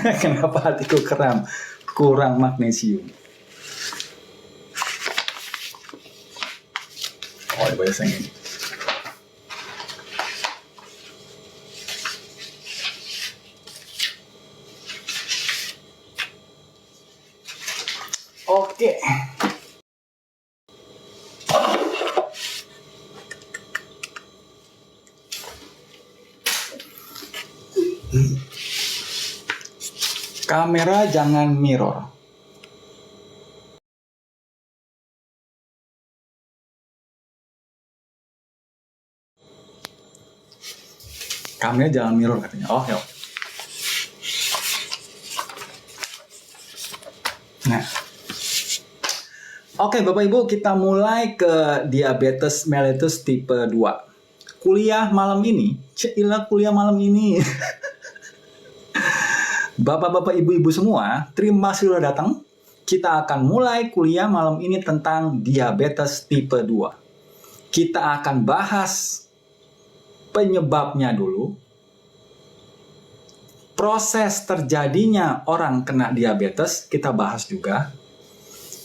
Kenapa hatiku kram? Kurang magnesium. Oh, bahasa ini. Oke. Kamera jangan mirror. Kamera jangan mirror katanya. Oh, ya. Nah. Oke, Bapak Ibu, kita mulai ke diabetes mellitus tipe 2. Kuliah malam ini, kuliah malam ini. Bapak-bapak, ibu-ibu semua, terima kasih sudah datang. Kita akan mulai kuliah malam ini tentang diabetes tipe 2. Kita akan bahas penyebabnya dulu. Proses terjadinya orang kena diabetes, kita bahas juga.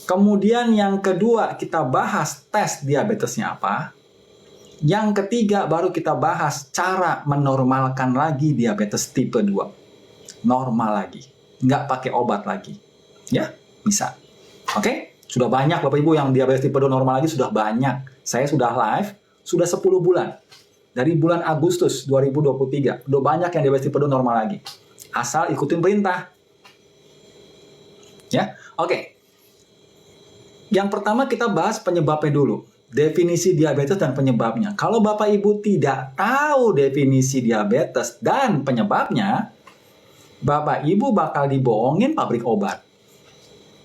Kemudian yang kedua, kita bahas tes diabetesnya apa. Yang ketiga, baru kita bahas cara menormalkan lagi diabetes tipe 2. Normal lagi, nggak pakai obat lagi, ya bisa. Oke, sudah banyak Bapak Ibu yang diabetes tipe 2 normal lagi, sudah banyak. Saya sudah live, sudah 10 bulan. Dari bulan Agustus 2023, udah banyak yang diabetes tipe 2 normal lagi. Asal ikutin perintah. Ya, oke. Yang pertama kita bahas penyebabnya dulu. Definisi diabetes dan penyebabnya. Kalau Bapak Ibu tidak tahu definisi diabetes dan penyebabnya, Bapak Ibu bakal dibohongin pabrik obat.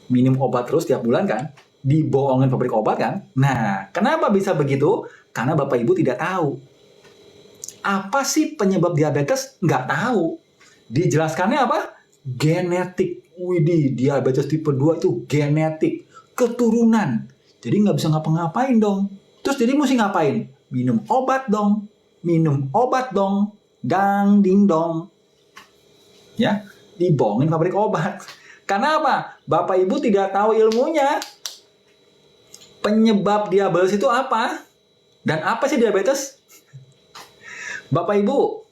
Minum obat terus tiap bulan kan? Dibohongin pabrik obat kan? Nah, kenapa bisa begitu? Karena Bapak Ibu tidak tahu. Apa sih penyebab diabetes? Nggak tahu. Dijelaskannya apa? Genetik. Widih, diabetes tipe 2 itu genetik. Keturunan. Jadi nggak bisa ngapa-ngapain dong. Terus jadi mesti ngapain? Minum obat dong. Minum obat dong. Dang, ding, dong. Ya, dibohongin pabrik obat. Karena apa? Bapak Ibu tidak tahu ilmunya. Penyebab diabetes itu apa? Dan apa sih diabetes? Bapak Ibu,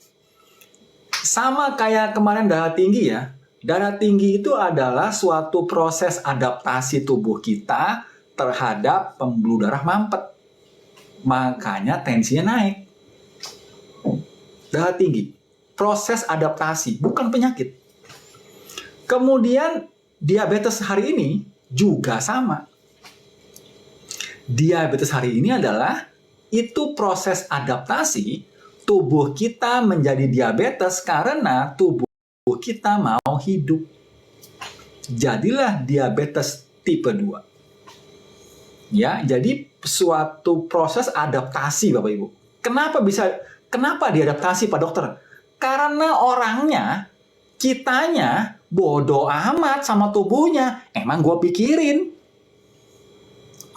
sama kayak kemarin darah tinggi ya. Darah tinggi itu adalah suatu proses adaptasi tubuh kita terhadap pembuluh darah mampet. Makanya tensinya naik. Darah tinggi. Proses adaptasi, bukan penyakit. Kemudian diabetes hari ini juga sama. Diabetes hari ini adalah itu proses adaptasi tubuh kita menjadi diabetes karena tubuh kita mau hidup. Jadilah diabetes tipe 2. Ya, jadi suatu proses adaptasi Bapak Ibu. Kenapa diadaptasi Pak Dokter? Karena orangnya, kitanya bodoh amat sama tubuhnya. Emang gue pikirin.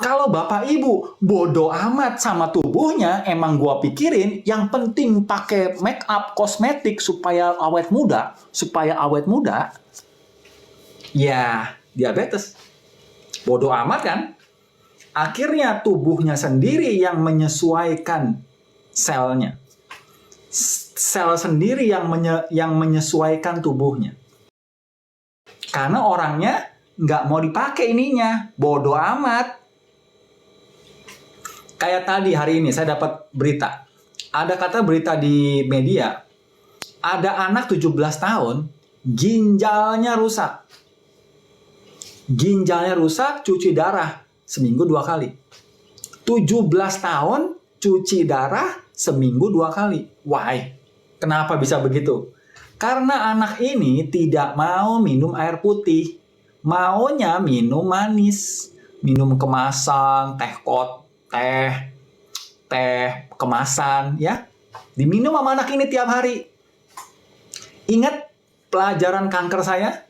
Kalau Bapak Ibu bodoh amat sama tubuhnya, emang gue pikirin, yang penting pakai make up, kosmetik supaya awet muda, ya diabetes. Bodoh amat kan? Akhirnya tubuhnya sendiri yang menyesuaikan selnya. Sel sendiri yang menyesuaikan tubuhnya. Karena orangnya nggak mau dipakai ininya. Bodoh amat. Kayak tadi hari ini saya dapat berita. Ada kata berita di media. Ada anak 17 tahun, ginjalnya rusak. Ginjalnya rusak, cuci darah seminggu 2 kali. 17 tahun, cuci darah seminggu 2 kali. Why? Kenapa bisa begitu? Karena anak ini tidak mau minum air putih. Maunya minum manis. Minum kemasan, teh kemasan, ya. Diminum sama anak ini tiap hari. Ingat pelajaran kanker saya?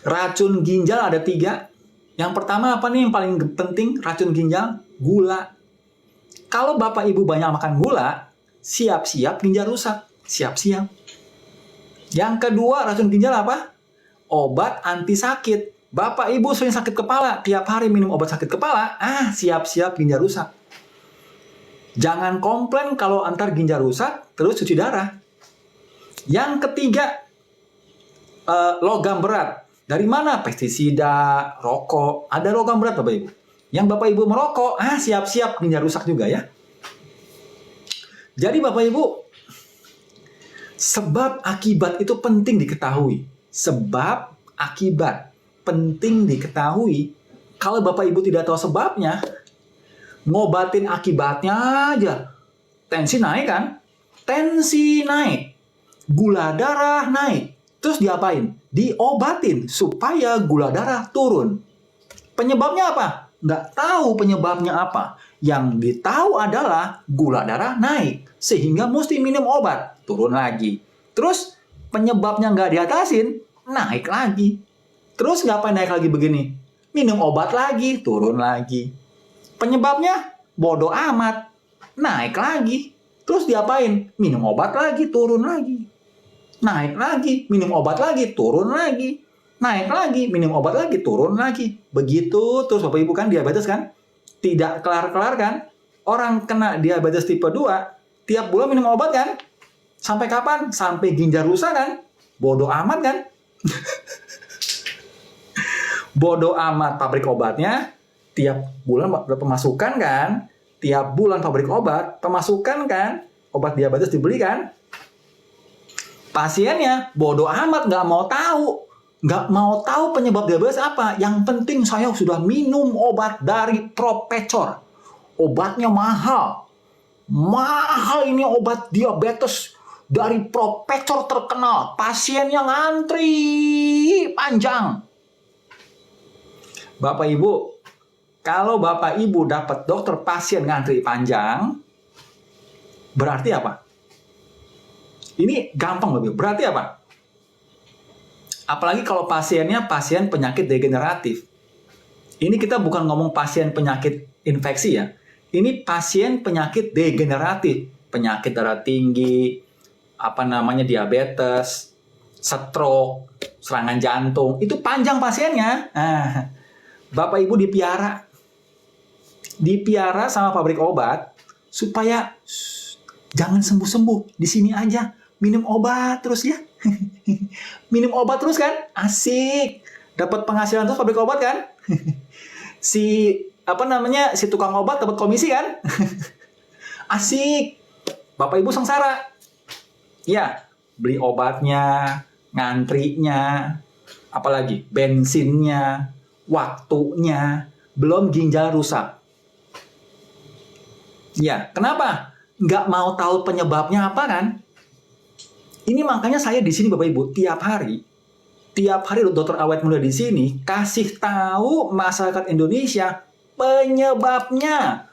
Racun ginjal ada 3. Yang pertama apa nih yang paling penting racun ginjal? Gula. Kalau Bapak Ibu banyak makan gula, siap-siap ginjal rusak. Siap-siap. Yang kedua, racun ginjal apa? Obat anti sakit. Bapak Ibu sering sakit kepala, tiap hari minum obat sakit kepala, siap-siap ginjal rusak. Jangan komplain kalau antar ginjal rusak, terus cuci darah. Yang ketiga, logam berat. Dari mana? Pestisida, rokok. Ada logam berat Bapak Ibu. Yang Bapak Ibu merokok, siap-siap ginjal rusak juga ya. Jadi Bapak Ibu, sebab akibat itu penting diketahui. Sebab akibat penting diketahui. Kalau Bapak Ibu tidak tahu sebabnya, ngobatin akibatnya aja. Tensi naik kan? Tensi naik. Gula darah naik. Terus diapain? Diobatin supaya gula darah turun. Penyebabnya apa? Nggak tahu penyebabnya apa. Yang ditahu adalah gula darah naik. Sehingga mesti minum obat. Turun lagi. Terus penyebabnya nggak diatasin, naik lagi. Terus ngapain naik lagi begini? Minum obat lagi, turun lagi. Penyebabnya bodoh amat. Naik lagi. Terus diapain? Minum obat lagi, turun lagi. Naik lagi, minum obat lagi, turun lagi. Naik lagi, minum obat lagi, turun lagi. Begitu terus Bapak Ibu kan diabetes kan? Tidak kelar-kelar kan? Orang kena diabetes tipe 2, tiap bulan minum obat kan? Sampai kapan? Sampai ginjal rusak kan? Bodoh amat kan? Bodoh amat pabrik obatnya. Tiap bulan pemasukan kan? Tiap bulan pabrik obat, pemasukan kan? Obat diabetes dibeli kan? Pasiennya bodoh amat, nggak mau tahu. Nggak mau tahu penyebab diabetes apa. Yang penting saya sudah minum obat dari Propecor. Obatnya mahal. Mahal ini obat diabetes dari Propecor terkenal. Pasiennya ngantri panjang. Bapak Ibu, kalau Bapak Ibu dapat dokter pasien ngantri panjang, berarti apa? Ini gampang Bapak Ibu. Berarti apa? Apalagi kalau pasiennya pasien penyakit degeneratif. Ini kita bukan ngomong pasien penyakit infeksi ya. Ini pasien penyakit degeneratif. Penyakit darah tinggi, diabetes, stroke, serangan jantung. Itu panjang pasiennya. Bapak Ibu dipiara sama pabrik obat supaya jangan sembuh-sembuh, di sini aja minum obat terus ya. Minum obat terus kan? Asik. Dapat penghasilan terus pabrik obat kan? si tukang obat dapat komisi kan? Asik. Bapak Ibu sengsara. Ya, beli obatnya, ngantrinya, apalagi bensinnya, waktunya, belum ginjal rusak. Ya, kenapa? Nggak mau tahu penyebabnya apa kan? Ini makanya saya di sini Bapak Ibu tiap hari Dokter Awet Muda di sini kasih tahu masyarakat Indonesia penyebabnya.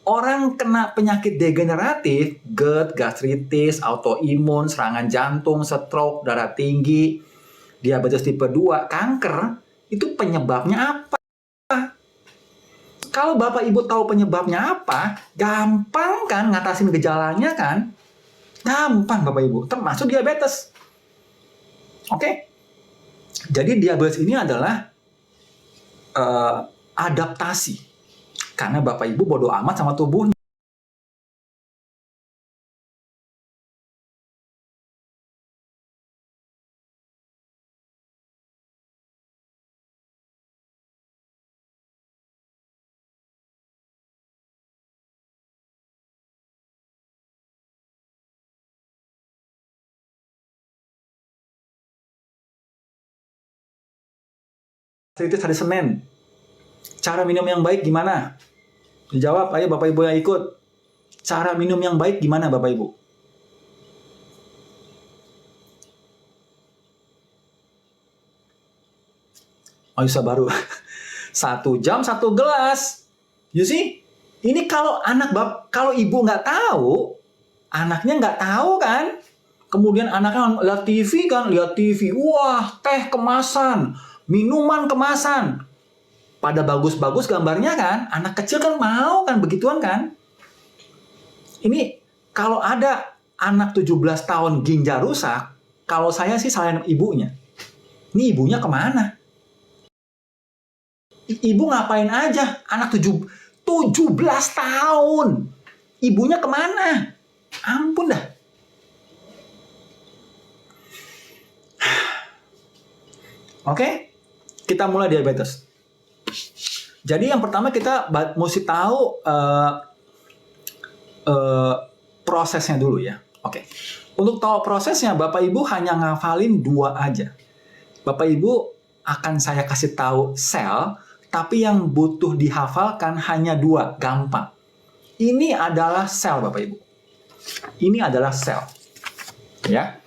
Orang kena penyakit degeneratif, GERD, gastritis, autoimun, serangan jantung, stroke, darah tinggi, diabetes tipe 2, kanker, itu penyebabnya apa? Kalau Bapak Ibu tahu penyebabnya apa, gampang kan ngatasin gejalanya kan? Gampang Bapak Ibu, termasuk diabetes. Oke? Jadi diabetes ini adalah adaptasi. Karena Bapak Ibu bodoh amat sama tubuhnya. Itu hari Senin. Cara minum yang baik gimana? Dijawab, ayo Bapak Ibu yang ikut. Cara minum yang baik gimana Bapak Ibu? Oh bisa baru. 1 jam 1 gelas. You see? Ini kalau kalau ibu nggak tahu, anaknya nggak tahu kan? Kemudian anaknya lihat TV. Wah, teh kemasan, minuman kemasan. Pada bagus-bagus gambarnya kan, anak kecil kan mau kan begituan kan. Ini kalau ada anak 17 tahun ginjal rusak, Kalau saya sih salahin ibunya. Ini ibunya kemana? Ibu ngapain aja? Anak 17 tahun. Ibunya kemana? Ampun dah. Oke, kita mulai diabetes. Jadi yang pertama kita mesti tahu prosesnya dulu ya. Oke. Untuk tahu prosesnya, Bapak Ibu hanya ngafalin 2 aja. Bapak Ibu akan saya kasih tahu sel, tapi yang butuh dihafalkan hanya 2, gampang. Ini adalah sel Bapak Ibu. Ini adalah sel. Ya.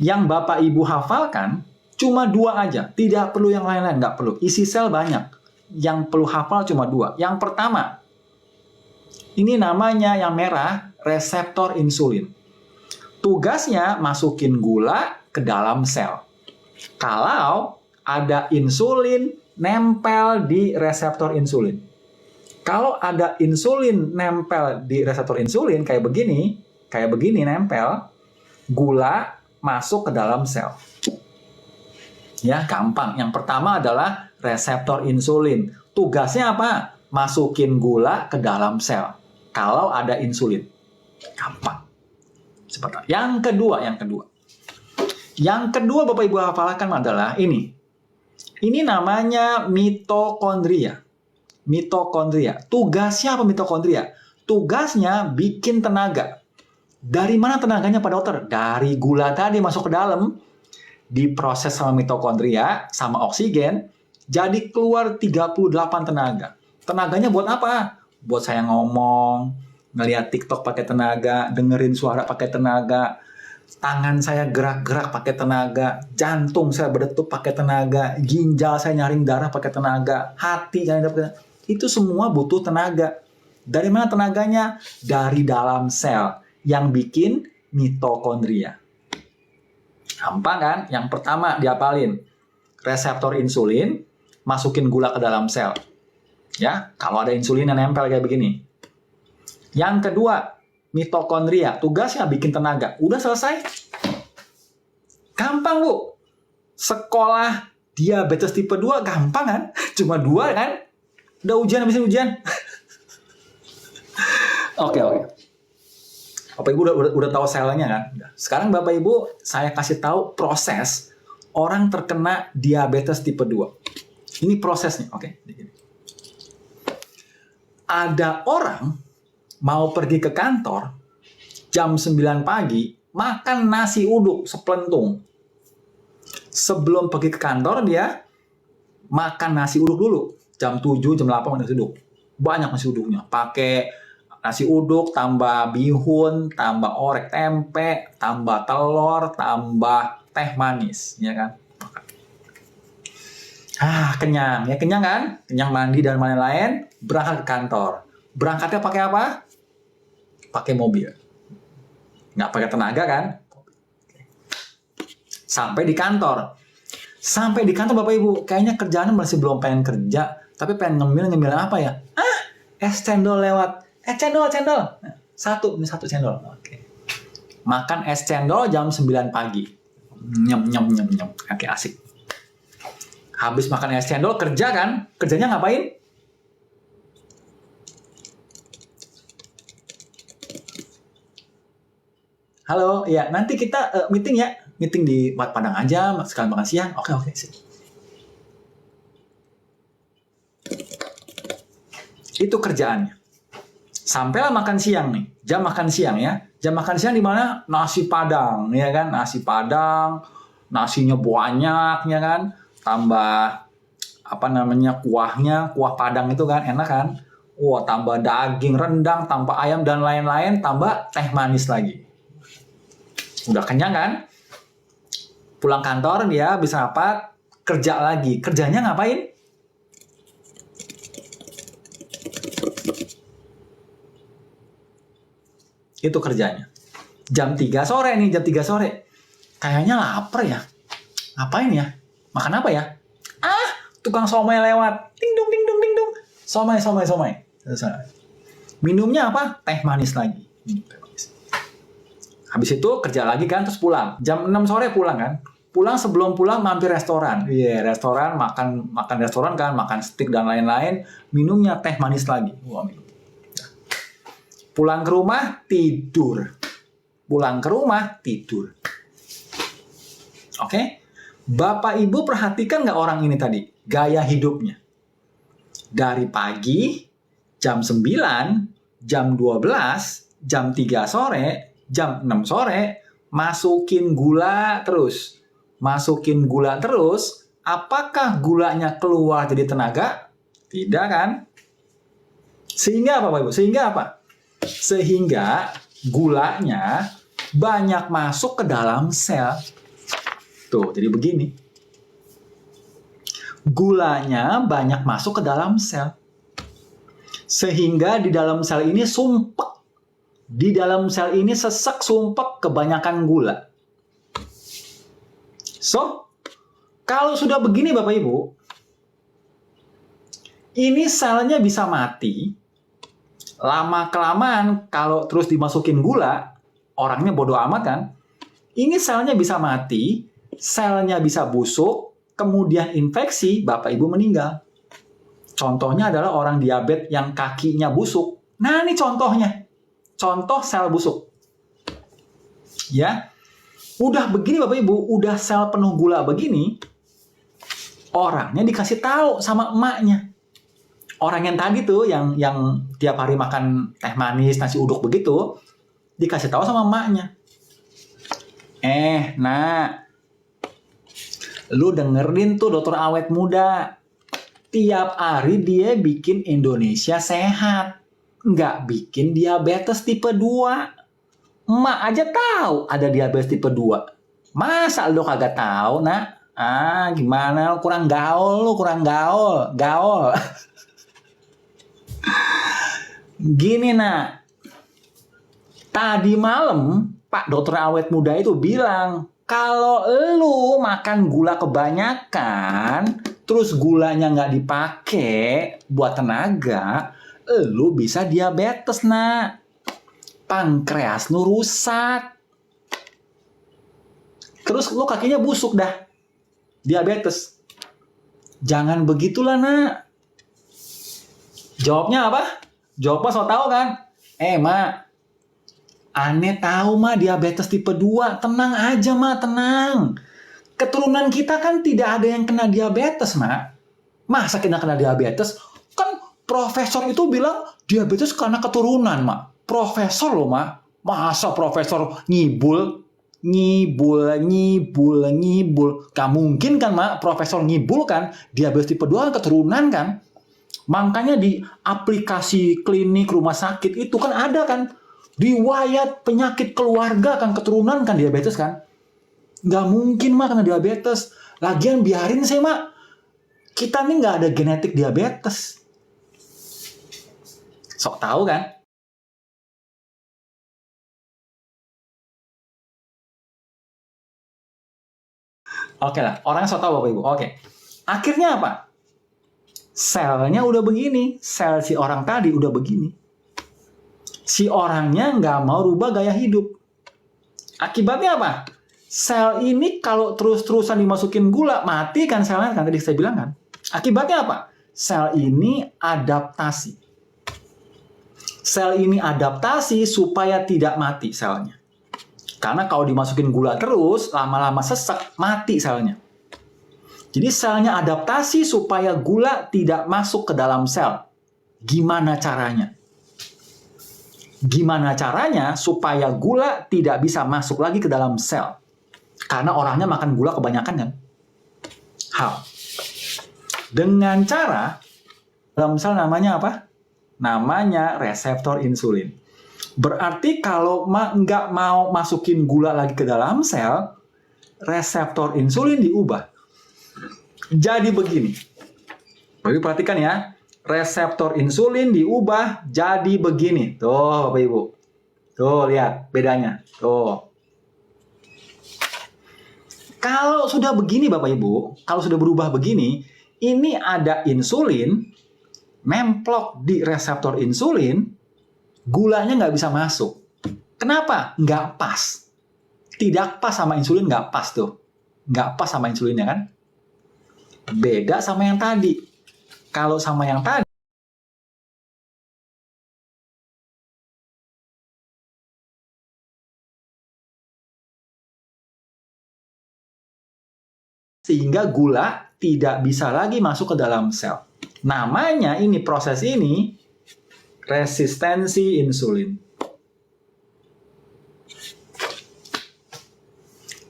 Yang Bapak Ibu hafalkan cuma 2 aja, tidak perlu yang lain-lain, nggak perlu. Isi sel banyak. Yang perlu hafal cuma 2. Yang pertama, ini namanya yang merah, reseptor insulin. Tugasnya masukin gula ke dalam sel. Kalau ada insulin nempel di reseptor insulin. Kalau ada insulin nempel di reseptor insulin kayak begini nempel, gula masuk ke dalam sel. Ya, gampang. Yang pertama adalah reseptor insulin. Tugasnya apa? Masukin gula ke dalam sel. Kalau ada insulin. Gampang. Seperti yang kedua. Yang kedua Bapak Ibu hafalkan adalah ini. Ini namanya mitokondria. Mitokondria. Tugasnya apa mitokondria? Tugasnya bikin tenaga. Dari mana tenaganya Pak Dokter? Dari gula tadi masuk ke dalam, diproses sama mitokondria, sama oksigen, jadi keluar 38 tenaga. Tenaganya buat apa? Buat saya ngomong, ngelihat TikTok pakai tenaga, dengerin suara pakai tenaga, tangan saya gerak-gerak pakai tenaga, jantung saya berdetup pakai tenaga, ginjal saya nyaring darah pakai tenaga, hati nyaring darah pakai tenaga. Itu semua butuh tenaga. Dari mana tenaganya? Dari dalam sel yang bikin mitokondria. Gampang kan? Yang pertama diapalin. Reseptor insulin, masukin gula ke dalam sel. Ya, kalau ada insulin yang nempel kayak begini. Yang kedua, mitokondria. Tugasnya bikin tenaga. Udah selesai. Gampang, Bu. Sekolah diabetes tipe 2 gampang kan? Cuma 2 kan? Udah habisin ujian. Oke. Bapak Ibu udah tahu selnya kan? Sekarang Bapak Ibu saya kasih tahu proses orang terkena diabetes tipe 2. Ini prosesnya, oke? Ada orang mau pergi ke kantor jam 9 pagi makan nasi uduk sepelentung. Sebelum pergi ke kantor dia makan nasi uduk dulu. Jam 7, jam 8 makan nasi uduk. Banyak nasi uduknya. Pakai nasi uduk, tambah bihun, tambah orek tempe, tambah telur, tambah teh manis, ya kan? Kenyang, ya kenyang kan? Kenyang mandi dan lain-lain, berangkat ke kantor. Berangkatnya pakai apa? Pakai mobil. Nggak pakai tenaga kan? Sampai di kantor. Bapak Ibu, kayaknya kerjaan masih belum pengen kerja, tapi pengen ngemil apa ya? Es cendol lewat. Cendol. Satu cendol. Oke. Makan es cendol jam 9 pagi. Nyem. Oke, asik. Habis makan es cendol, kerja kan? Kerjanya ngapain? Halo, ya nanti kita meeting ya. Meeting di Padang aja, sekalian makan siang. Oke. Itu kerjaannya. Sampailah makan siang nih. Jam makan siang ya. Jam makan siang di mana? Nasi Padang, ya kan? Nasi Padang, nasinya banyak, ya kan? Tambah kuahnya, kuah Padang itu kan enak kan? Tambah daging rendang, tambah ayam dan lain-lain, tambah teh manis lagi. Udah kenyang kan? Pulang kantor dia bisa apa? Kerja lagi. Kerjanya ngapain? Itu kerjanya. Jam 3 sore. Kayaknya lapar ya. Ngapain ya? Makan apa ya? Tukang somai lewat. Ding dong. Somai. Minumnya apa? Teh manis lagi. Habis itu kerja lagi kan, terus pulang. Jam 6 sore pulang kan. Pulang, sebelum pulang mampir restoran. Iya, restoran, makan restoran kan, makan steak dan lain-lain. Minumnya teh manis lagi. Wah, minum. Pulang ke rumah, tidur. Pulang ke rumah, tidur. Oke? Bapak Ibu perhatikan nggak orang ini tadi? Gaya hidupnya. Dari pagi, jam 9, jam 12, jam 3 sore, jam 6 sore, masukin gula terus. Masukin gula terus, apakah gulanya keluar jadi tenaga? Tidak kan? Sehingga apa Bapak Ibu? Sehingga apa? Sehingga gulanya banyak masuk ke dalam sel. Tuh, jadi begini. Gulanya banyak masuk ke dalam sel. Sehingga di dalam sel ini sumpek. Di dalam sel ini sesek, sumpek, kebanyakan gula. So, kalau sudah begini Bapak Ibu, ini selnya bisa mati. Lama-kelamaan kalau terus dimasukin gula, orangnya bodoh amat kan? Ini selnya bisa mati, selnya bisa busuk, kemudian infeksi, Bapak Ibu meninggal. Contohnya adalah orang diabetes yang kakinya busuk. Nah, ini contohnya. Contoh sel busuk. Ya. Udah begini Bapak Ibu, udah sel penuh gula begini, orangnya dikasih tahu sama emaknya. Orang yang tadi tuh yang tiap hari makan teh manis, nasi uduk begitu, dikasih tahu sama emaknya. Nak, lu dengerin tuh dokter awet muda. Tiap hari dia bikin Indonesia sehat. Nggak bikin diabetes tipe 2. Emak aja tahu ada diabetes tipe 2. Masa lu kagak tahu, Nak? Gimana? Kurang gaul lu, kurang gaul. Gaul. Gini, Nak. Tadi malam, Pak dokter awet muda itu bilang, kalau lu makan gula kebanyakan, terus gulanya nggak dipakai buat tenaga, lu bisa diabetes, Nak. Pankreas lu rusak. Terus lu kakinya busuk dah. Diabetes. Jangan begitulah, Nak. Jawabnya apa? Jawabnya so tau kan? Mak. Aneh tahu, Mak, diabetes tipe 2. Tenang aja, Mak, tenang. Keturunan kita kan tidak ada yang kena diabetes, Mak. Masa kena diabetes? Kan profesor itu bilang diabetes karena keturunan, Mak. Profesor loh, Mak. Masa profesor ngibul? Gak mungkin kan, Mak, profesor ngibul kan? Diabetes tipe 2 keturunan kan? Makanya di aplikasi klinik rumah sakit itu kan ada kan? Riwayat penyakit keluarga kan, keturunan kan diabetes kan? Gak mungkin, Mak, kena diabetes. Lagian biarin sih, Mak. Kita nih gak ada genetik diabetes. Sok tahu kan? Oke lah, orangnya so tau Bapak Ibu. Oke. Akhirnya apa? Selnya udah begini. Sel si orang tadi udah begini. Si orangnya nggak mau rubah gaya hidup. Akibatnya apa? Sel ini kalau terus-terusan dimasukin gula, mati kan selnya, kan tadi saya bilang kan. Akibatnya apa? Sel ini adaptasi. Sel ini adaptasi supaya tidak mati selnya. Karena kalau dimasukin gula terus, lama-lama sesek, mati selnya. Jadi selnya adaptasi supaya gula tidak masuk ke dalam sel. Gimana caranya? Gimana caranya supaya gula tidak bisa masuk lagi ke dalam sel? Karena orangnya makan gula kebanyakan kan? How? Dengan cara, dalam sel namanya apa? Namanya reseptor insulin. Berarti kalau nggak mau masukin gula lagi ke dalam sel, reseptor insulin diubah. Jadi begini. Bapak Ibu perhatikan ya. Reseptor insulin diubah jadi begini. Tuh Bapak Ibu. Tuh lihat bedanya. Tuh. Kalau sudah begini Bapak Ibu, kalau sudah berubah begini, ini ada insulin, nemplok di reseptor insulin, gulanya nggak bisa masuk. Kenapa? Nggak pas. Tidak pas sama insulin, nggak pas tuh. Nggak pas sama insulinnya kan? Beda sama yang tadi. Kalau sama yang tadi, sehingga gula tidak bisa lagi masuk ke dalam sel. Namanya ini, proses ini, resistensi insulin.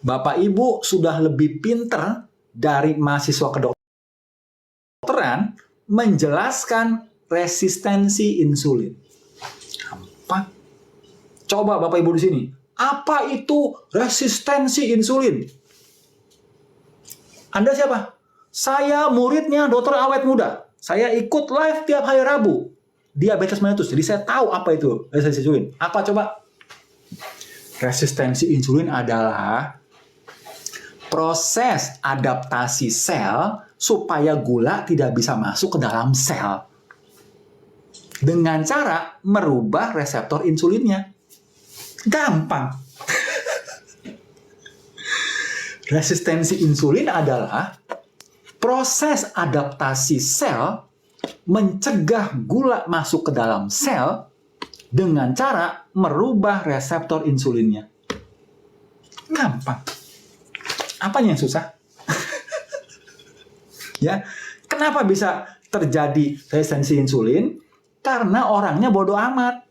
Bapak Ibu sudah lebih pinter dari mahasiswa kedokteran menjelaskan resistensi insulin. Apa? Coba Bapak Ibu di sini. Apa itu resistensi insulin? Anda siapa? Saya muridnya Dokter Awet Muda. Saya ikut live tiap hari Rabu. Diabetes mellitus. Jadi saya tahu apa itu resistensi insulin. Apa coba? Resistensi insulin adalah proses adaptasi sel supaya gula tidak bisa masuk ke dalam sel. Dengan cara merubah reseptor insulinnya. Gampang. Resistensi insulin adalah proses adaptasi sel mencegah gula masuk ke dalam sel dengan cara merubah reseptor insulinnya. Gampang. Apanya yang susah? Ya, kenapa bisa terjadi resistensi insulin? Karena orangnya bodoh amat.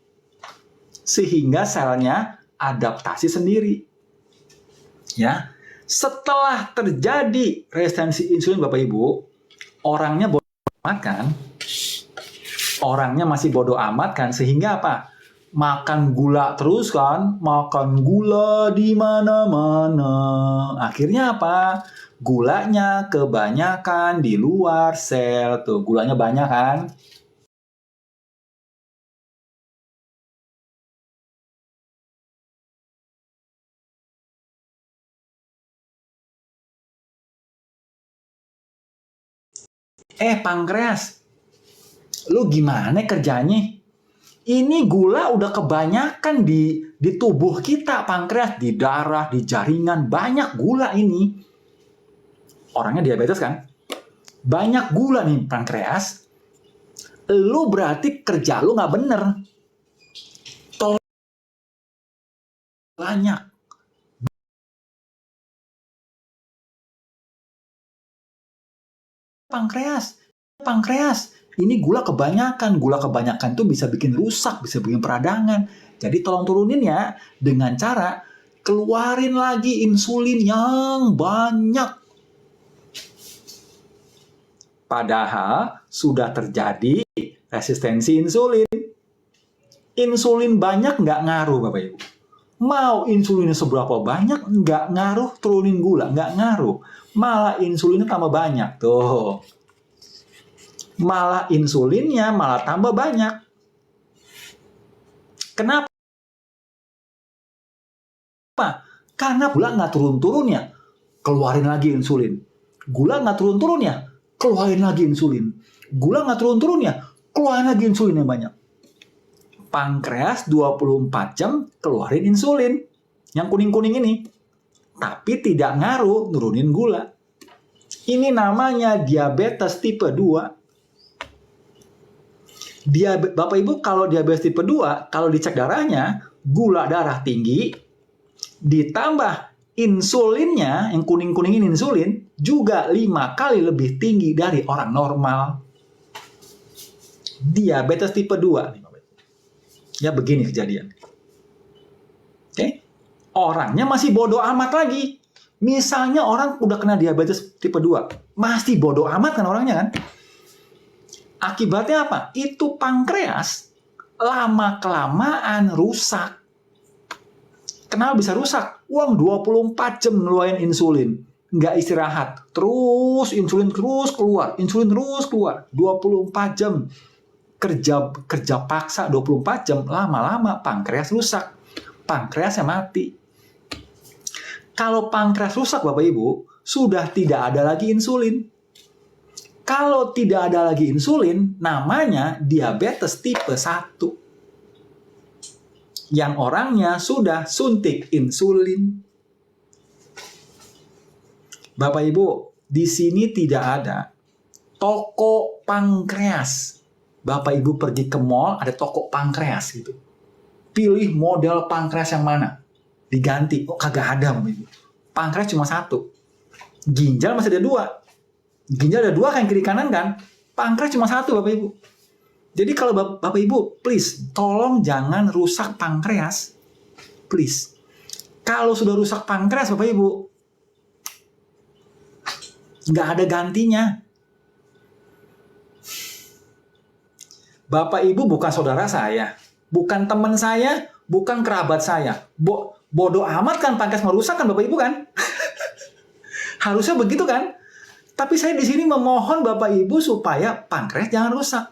Sehingga selnya adaptasi sendiri. Ya. Setelah terjadi resistensi insulin Bapak Ibu, orangnya bodoh amat kan? Orangnya masih bodoh amat kan? Sehingga apa? Makan gula terus kan? Makan gula di mana-mana. Akhirnya apa? Gulanya kebanyakan di luar sel. Tuh, gulanya banyak kan? Pankreas, lu gimana kerjanya? Ini gula udah kebanyakan di tubuh kita, pankreas, di darah, di jaringan, banyak gula ini. Orangnya diabetes kan? Banyak gula nih pankreas. Lu berarti kerja lu nggak bener. Banyak. Pankreas. Ini gula kebanyakan tuh bisa bikin rusak, bisa bikin peradangan. Jadi tolong turunin ya dengan cara keluarin lagi insulin yang banyak. Padahal sudah terjadi resistensi insulin. Insulin banyak nggak ngaruh Bapak Ibu. Mau insulinnya seberapa banyak nggak ngaruh turunin gula, nggak ngaruh. Malah insulinnya tambah banyak tuh. Malah insulinnya malah tambah banyak. Kenapa? Karena gula nggak turun-turun ya, keluarin lagi insulin. Gula nggak turun-turun ya, keluarin lagi insulin. Gula nggak turun-turun ya, keluarin lagi insulin yang banyak. Pankreas 24 jam keluarin insulin. Yang kuning-kuning ini. Tapi tidak ngaruh nurunin gula. Ini namanya diabetes tipe 2. Bapak Ibu kalau diabetes tipe 2, kalau dicek darahnya, gula darah tinggi, ditambah insulinnya, yang kuning-kuning ini insulin, juga 5 kali lebih tinggi dari orang normal. Diabetes tipe 2. Ya begini kejadian. Oke? Orangnya masih bodoh amat lagi. Misalnya orang udah kena diabetes tipe 2. Masih bodoh amat kan orangnya kan? Akibatnya apa? Itu pankreas lama-kelamaan rusak. Kenapa bisa rusak? Uang 24 jam ngeluarin insulin. Nggak istirahat. Terus insulin terus keluar. Insulin terus keluar. 24 jam. Kerja paksa 24 jam. Lama-lama pankreas rusak. Pankreasnya mati. Kalau pankreas rusak Bapak Ibu, sudah tidak ada lagi insulin. Kalau tidak ada lagi insulin, namanya diabetes tipe 1. Yang orangnya sudah suntik insulin. Bapak Ibu, di sini tidak ada toko pankreas. Bapak Ibu pergi ke mall, ada toko pankreas gitu. Pilih model pankreas yang mana. Diganti. Oh, kagak ada, Bapak Ibu. Pankreas cuma satu. Ginjal masih ada dua. Ginjal ada dua kan, kiri kanan kan. Pankreas cuma satu, Bapak Ibu. Jadi kalau Bapak Ibu, please, tolong jangan rusak pankreas. Please. Kalau sudah rusak pankreas, Bapak Ibu, nggak ada gantinya. Bapak Ibu bukan saudara saya, bukan teman saya, bukan kerabat saya. Bodoh amat kan pankreas merusak kan Bapak Ibu kan? Harusnya begitu kan? Tapi saya di sini memohon Bapak Ibu supaya pankreas jangan rusak.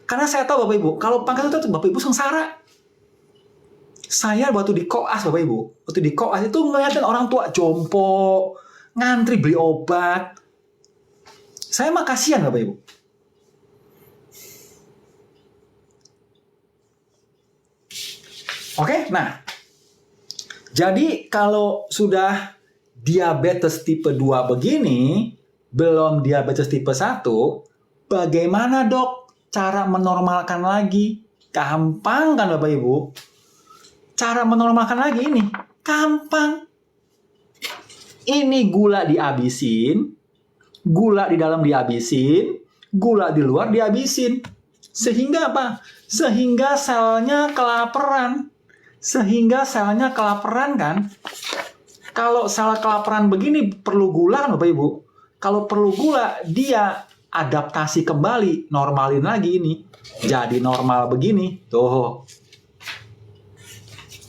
Karena saya tahu Bapak Ibu, kalau pankreas itu Bapak Ibu sengsara. Saya waktu di koas Bapak Ibu, waktu di koas itu ngeliatin orang tua jompo, ngantri beli obat. Saya mah kasihan Bapak Ibu. Oke, nah. Jadi kalau sudah diabetes tipe 2 begini, belum diabetes tipe 1, bagaimana dok cara menormalkan lagi? Gampang kan Bapak Ibu? Cara menormalkan lagi ini gampang. Ini gula dihabisin, gula di dalam dihabisin, gula di luar dihabisin. Sehingga apa? Sehingga selnya kelaparan. Sehingga selnya kelaparan kan? Kalau sel kelaparan begini perlu gula kan Bapak Ibu? Kalau perlu gula, dia adaptasi kembali, normalin lagi ini. Jadi normal begini. Tuh.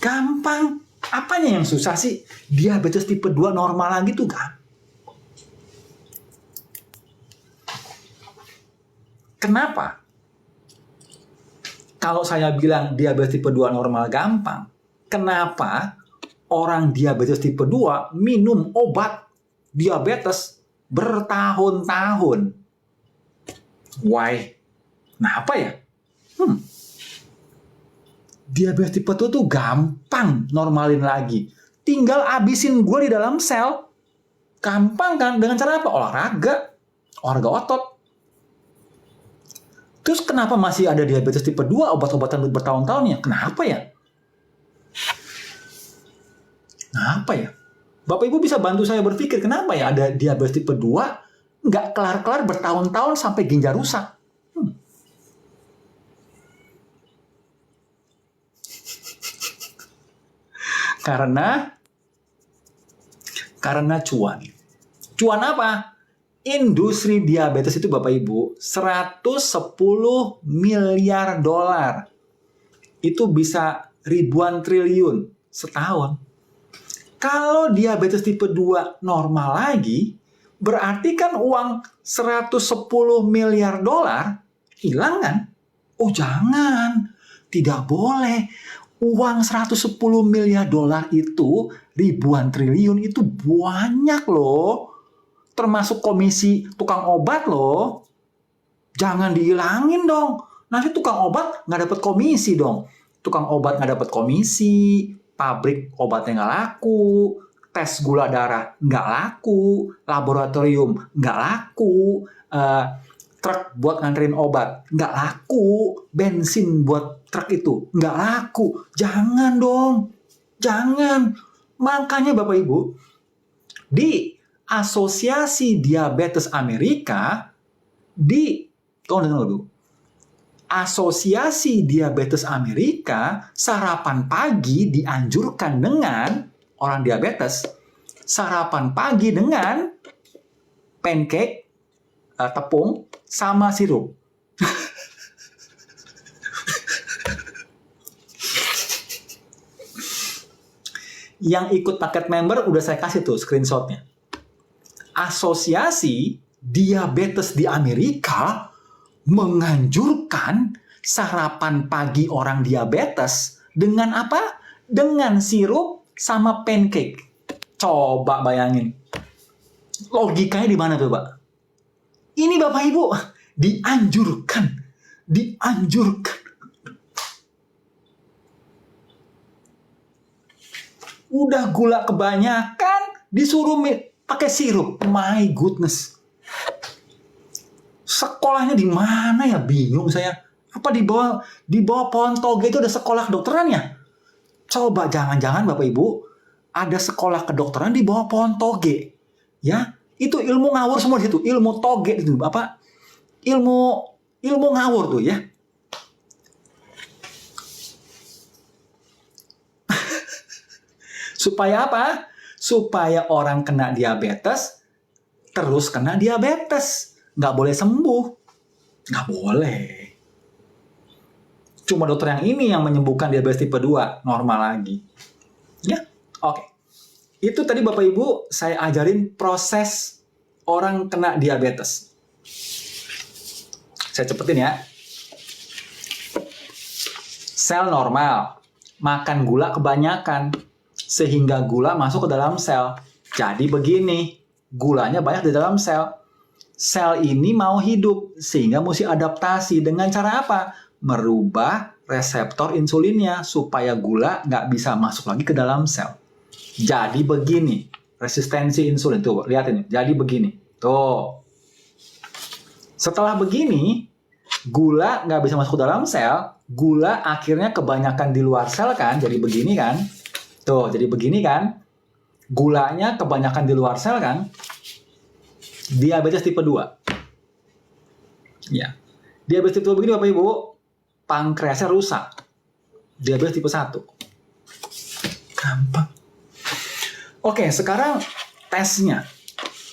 Gampang. Apanya yang susah sih? Diabetes tipe 2 normal lagi tuh gampang. Kenapa? Kalau saya bilang diabetes tipe 2 normal gampang, kenapa orang diabetes tipe 2 minum obat diabetes bertahun-tahun? Why? Kenapa ya? Diabetes tipe 2 tuh gampang normalin lagi. Tinggal abisin gula di dalam sel. Gampang kan? Dengan cara apa? Olahraga otot. Terus kenapa masih ada diabetes tipe 2 obat-obatan bertahun-tahun ya? Kenapa ya? Kenapa ya? Bapak Ibu bisa bantu saya berpikir kenapa ya ada diabetes tipe 2 nggak kelar-kelar bertahun-tahun sampai ginjal rusak? Karena cuan. Cuan apa? Industri diabetes itu Bapak Ibu 110 miliar dolar. Itu bisa ribuan triliun setahun. Kalau diabetes tipe 2 normal lagi, berarti kan uang 110 miliar dolar hilang kan? Oh jangan, tidak boleh. Uang 110 miliar dolar itu, ribuan triliun itu banyak loh. Termasuk komisi tukang obat loh. Jangan dihilangin dong. Nanti tukang obat nggak dapat komisi dong. Tukang obat nggak dapat komisi, pabrik obatnya nggak laku, tes gula darah nggak laku, laboratorium nggak laku, truk buat nganterin obat nggak laku, bensin buat truk itu nggak laku. Jangan dong. Jangan. Makanya Bapak Ibu, di Asosiasi Diabetes Amerika Asosiasi Diabetes Amerika sarapan pagi dianjurkan dengan orang diabetes sarapan pagi dengan pancake tepung sama sirup. Yang ikut paket member udah saya kasih tuh screenshotnya. Asosiasi Diabetes di Amerika menganjurkan sarapan pagi orang diabetes dengan apa? Dengan sirup sama pancake. Coba bayangin. Logikanya di mana tuh, Pak? Ini Bapak Ibu dianjurkan. Udah gula kebanyakan, disuruh pakai sirup. My goodness. Sekolahnya di mana ya? Bingung saya. Apa di bawah pohon toge itu ada sekolah kedokteran ya? Coba jangan-jangan Bapak Ibu ada sekolah kedokteran di bawah pohon toge. Ya, itu ilmu ngawur semua di situ. Ilmu toge itu apa? Ilmu ngawur tuh ya. Supaya apa? Supaya orang kena diabetes terus kena diabetes. Nggak boleh sembuh. Nggak boleh. Cuma dokter yang ini yang menyembuhkan diabetes tipe 2. Normal lagi. Ya, oke. Itu tadi Bapak Ibu saya ajarin proses orang kena diabetes. Saya cepetin ya. Sel normal. Makan gula kebanyakan. Sehingga gula masuk ke dalam sel. Jadi begini, gulanya banyak di dalam sel. Sel ini mau hidup, sehingga mesti adaptasi. Dengan cara apa? Merubah reseptor insulinnya, supaya gula nggak bisa masuk lagi ke dalam sel. Jadi begini, resistensi insulin. Tuh, lihat ini. Jadi begini. Tuh. Setelah begini, gula nggak bisa masuk ke dalam sel, gula akhirnya kebanyakan di luar sel kan, jadi begini kan. Tuh, jadi begini kan. Gulanya kebanyakan di luar sel kan. Diabetes tipe 2. Ya. Diabetes tipe 2 begini Bapak Ibu. Pankreasnya rusak. Diabetes tipe 1. Gampang. Oke, sekarang tesnya.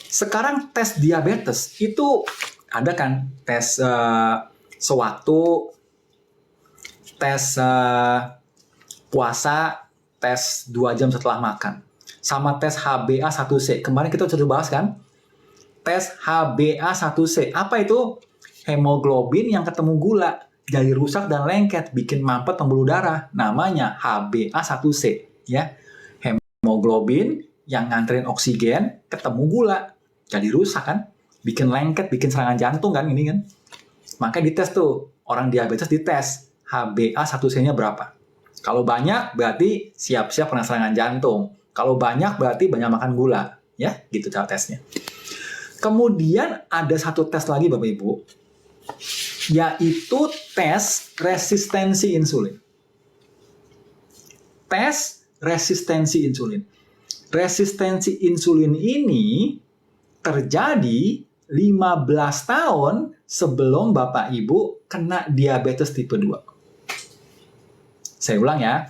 Sekarang tes diabetes itu ada kan tes sewaktu, tes puasa, tes 2 jam setelah makan. Sama tes HbA1c. Kemarin kita sudah bahas kan? Tes HbA1c. Apa itu? Hemoglobin yang ketemu gula. Jadi rusak dan lengket. Bikin mampet pembuluh darah. Namanya HbA1c. Ya. Hemoglobin yang nganterin oksigen ketemu gula. Jadi rusak kan? Bikin lengket, bikin serangan jantung kan ini kan? Makanya dites tuh. Orang diabetes dites. HbA1c-nya berapa? Kalau banyak berarti siap-siap kena serangan jantung. Kalau banyak berarti banyak makan gula. Ya, gitu cara tesnya. Kemudian ada satu tes lagi Bapak Ibu. Yaitu tes resistensi insulin. Tes resistensi insulin. Resistensi insulin ini terjadi 15 tahun sebelum Bapak Ibu kena diabetes tipe 2. Saya ulang ya.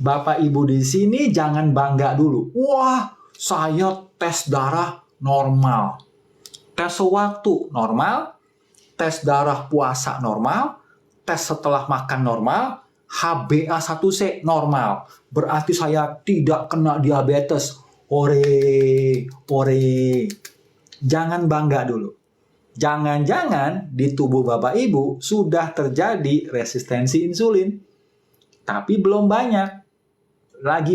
Bapak Ibu di sini jangan bangga dulu. Wah, saya tes darah normal. Tes sewaktu normal. Tes darah puasa normal. Tes setelah makan normal. HbA1c normal. Berarti saya tidak kena diabetes. Ore, ore. Jangan bangga dulu. Jangan-jangan di tubuh Bapak Ibu sudah terjadi resistensi insulin. Tapi belum banyak. Lagi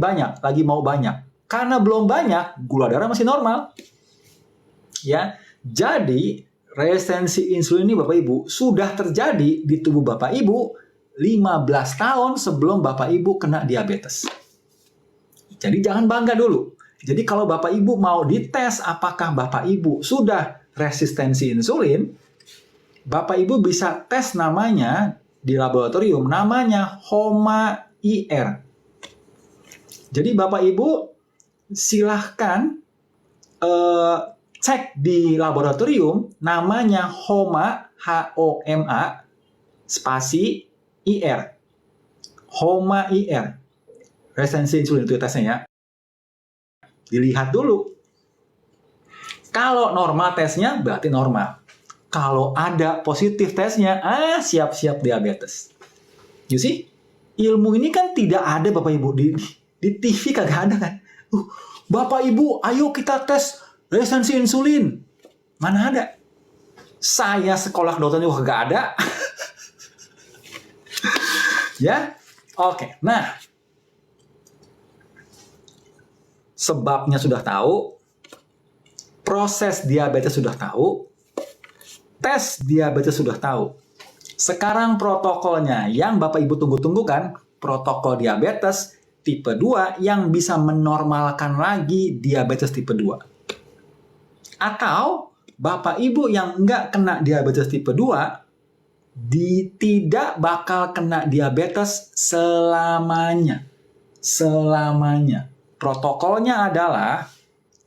banyak, lagi mau banyak. Karena belum banyak, gula darah masih normal. Ya. Jadi, resistensi insulin ini Bapak Ibu sudah terjadi di tubuh Bapak Ibu 15 tahun sebelum Bapak Ibu kena diabetes. Jadi jangan bangga dulu. Jadi kalau Bapak Ibu mau dites apakah Bapak Ibu sudah resistensi insulin, Bapak Ibu bisa tes namanya di laboratorium, namanya HOMA-IR. Jadi Bapak Ibu silahkan cek di laboratorium, namanya HOMA, HOMA, spasi IR. HOMA-IR. Resistensi insulin itu tesnya ya. Dilihat dulu. Kalau normal tesnya berarti normal. Kalau ada positif tesnya, siap-siap diabetes. You see? Ilmu ini kan tidak ada Bapak Ibu. Di TV kagak ada kan. Bapak Ibu, ayo kita tes resistensi insulin. Mana ada? Saya sekolah kedokteran juga kagak ada. Ya? Oke. Nah. Sebabnya sudah tahu. Proses diabetes sudah tahu. Tes diabetes sudah tahu. Sekarang protokolnya yang Bapak Ibu tunggu-tunggu kan, protokol diabetes tipe 2 yang bisa menormalkan lagi diabetes tipe 2. Atau Bapak Ibu yang nggak kena diabetes tipe 2, tidak bakal kena diabetes selamanya. Selamanya. Protokolnya adalah,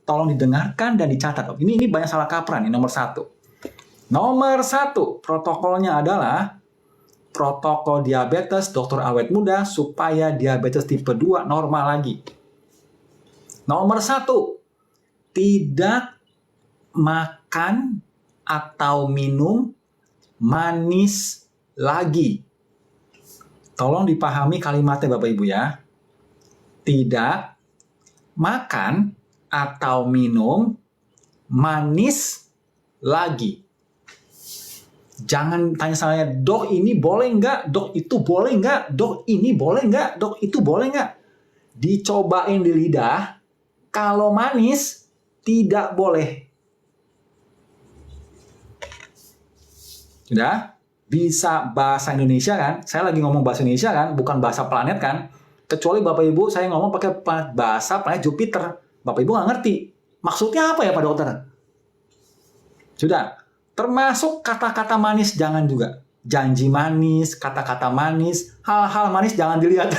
tolong didengarkan dan dicatat. Ini banyak salah kaprah nih, nomor 1. Nomor 1, protokolnya adalah protokol diabetes dokter awet muda supaya diabetes tipe 2 normal lagi. Nomor 1, tidak makan atau minum manis lagi. Tolong dipahami kalimatnya Bapak Ibu ya. Tidak makan atau minum manis lagi. Jangan tanya saya, dok ini boleh nggak? Dok itu boleh nggak? Dok ini boleh nggak? Dok itu boleh nggak? Dicobain di lidah, kalau manis tidak boleh. Sudah? Bisa bahasa Indonesia kan? Saya lagi ngomong bahasa Indonesia kan? Bukan bahasa planet kan? Kecuali Bapak Ibu saya ngomong pakai bahasa planet Jupiter. Bapak Ibu nggak ngerti. Maksudnya apa ya Pak Dokter? Sudah. Termasuk kata-kata manis jangan juga. Janji manis, kata-kata manis, hal-hal manis jangan dilihat.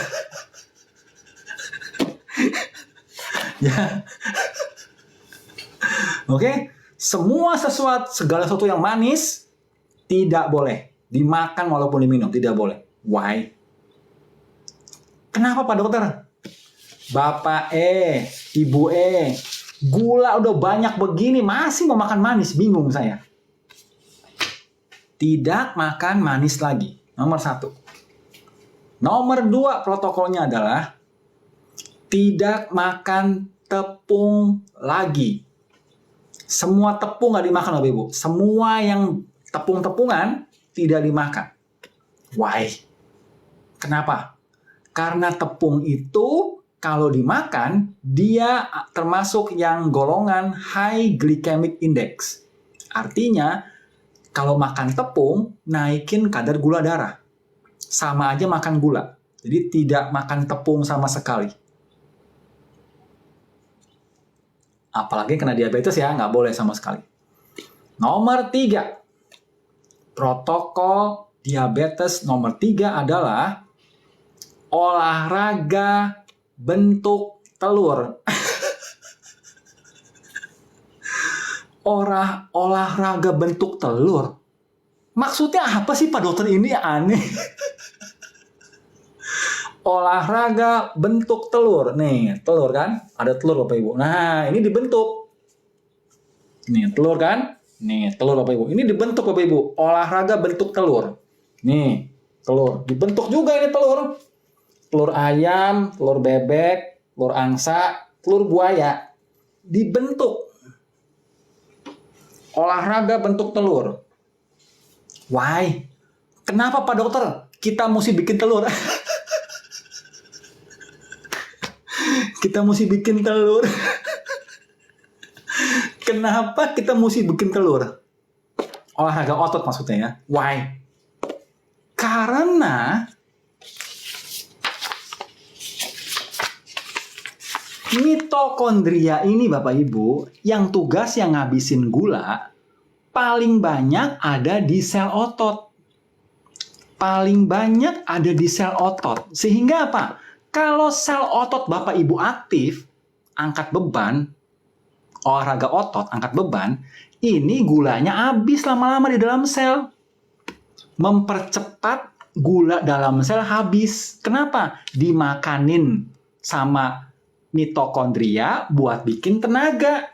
Ya. Oke? Segala sesuatu yang manis tidak boleh dimakan walaupun diminum, tidak boleh. Why? Kenapa Pak Dokter? Bapak Ibu gula udah banyak begini masih mau makan manis, bingung saya. Tidak makan manis lagi. Nomor 1. Nomor 2 protokolnya adalah tidak makan tepung lagi. Semua tepung nggak dimakan Bapak Ibu. Semua yang tepung-tepungan tidak dimakan. Why? Kenapa? Karena tepung itu kalau dimakan dia termasuk yang golongan high glycemic index. Artinya kalau makan tepung, naikin kadar gula darah. Sama aja makan gula. Jadi tidak makan tepung sama sekali. Apalagi kena diabetes ya, nggak boleh sama sekali. Nomor 3. Protokol diabetes nomor 3 adalah olahraga bentuk telur. Olahraga bentuk telur. Maksudnya apa sih Pak Dokter, ini aneh. Olahraga bentuk telur. Nih, telur kan? Ada telur Bapak Ibu. Nah, ini dibentuk. Nih, telur kan? Nih, telur Bapak Ibu. Ini dibentuk Bapak Ibu. Olahraga bentuk telur. Nih, telur. Dibentuk juga ini telur. Telur ayam, telur bebek, telur angsa, telur buaya. Dibentuk. Olahraga bentuk telur. Why? Kenapa Pak Dokter? Kita mesti bikin telur. Kita mesti bikin telur. Kenapa kita mesti bikin telur? Olahraga otot maksudnya ya. Why? Karena mitokondria ini Bapak Ibu, yang tugas yang ngabisin gula, paling banyak ada di sel otot. Paling banyak ada di sel otot. Sehingga apa? Kalau sel otot Bapak Ibu aktif, angkat beban, olahraga otot, angkat beban, ini gulanya habis lama-lama di dalam sel. Mempercepat gula dalam sel habis. Kenapa? Dimakanin sama mitokondria buat bikin tenaga.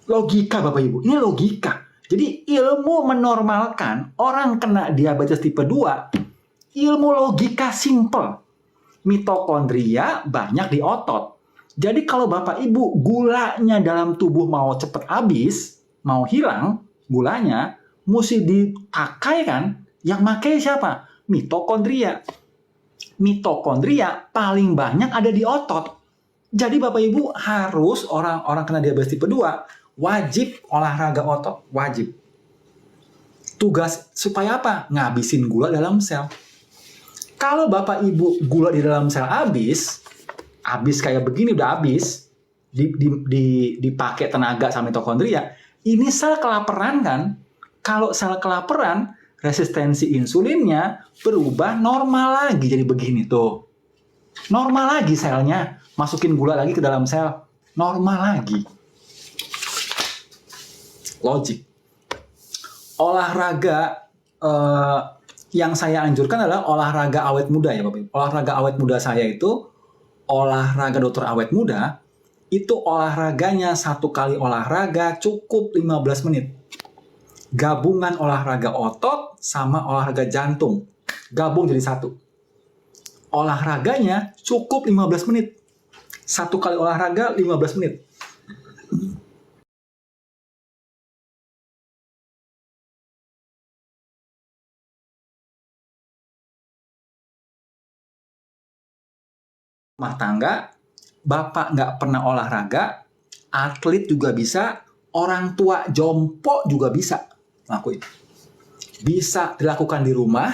Logika Bapak Ibu, ini logika. Jadi ilmu menormalkan orang kena diabetes tipe 2, ilmu logika simple. Mitokondria banyak di otot. Jadi kalau Bapak Ibu gulanya dalam tubuh mau cepat habis, mau hilang gulanya, mesti dipakai kan? Yang pakai siapa? Mitokondria. Mitokondria paling banyak ada di otot. Jadi Bapak Ibu harus orang-orang kena diabetes tipe 2 wajib olahraga otot, wajib. Tugas supaya apa? Ngabisin gula dalam sel. Kalau Bapak Ibu gula di dalam sel habis kayak begini udah habis, dipakai tenaga sama mitokondria, ini sel kelaparan kan? Kalau sel kelaparan, resistensi insulinnya berubah normal lagi jadi begini tuh. Normal lagi selnya, masukin gula lagi ke dalam sel, normal lagi. Logik. Olahraga yang saya anjurkan adalah olahraga awet muda ya Bapak Ibu. Olahraga awet muda saya itu, olahraga dokter awet muda, itu olahraganya 1 kali olahraga cukup 15 menit. Gabungan olahraga otot sama olahraga jantung. Gabung jadi satu. Olahraganya cukup 15 menit. 1 kali olahraga 15 menit. Rumah tangga, Bapak nggak pernah olahraga, atlet juga bisa, orang tua jompo juga bisa lakuin. Bisa dilakukan di rumah,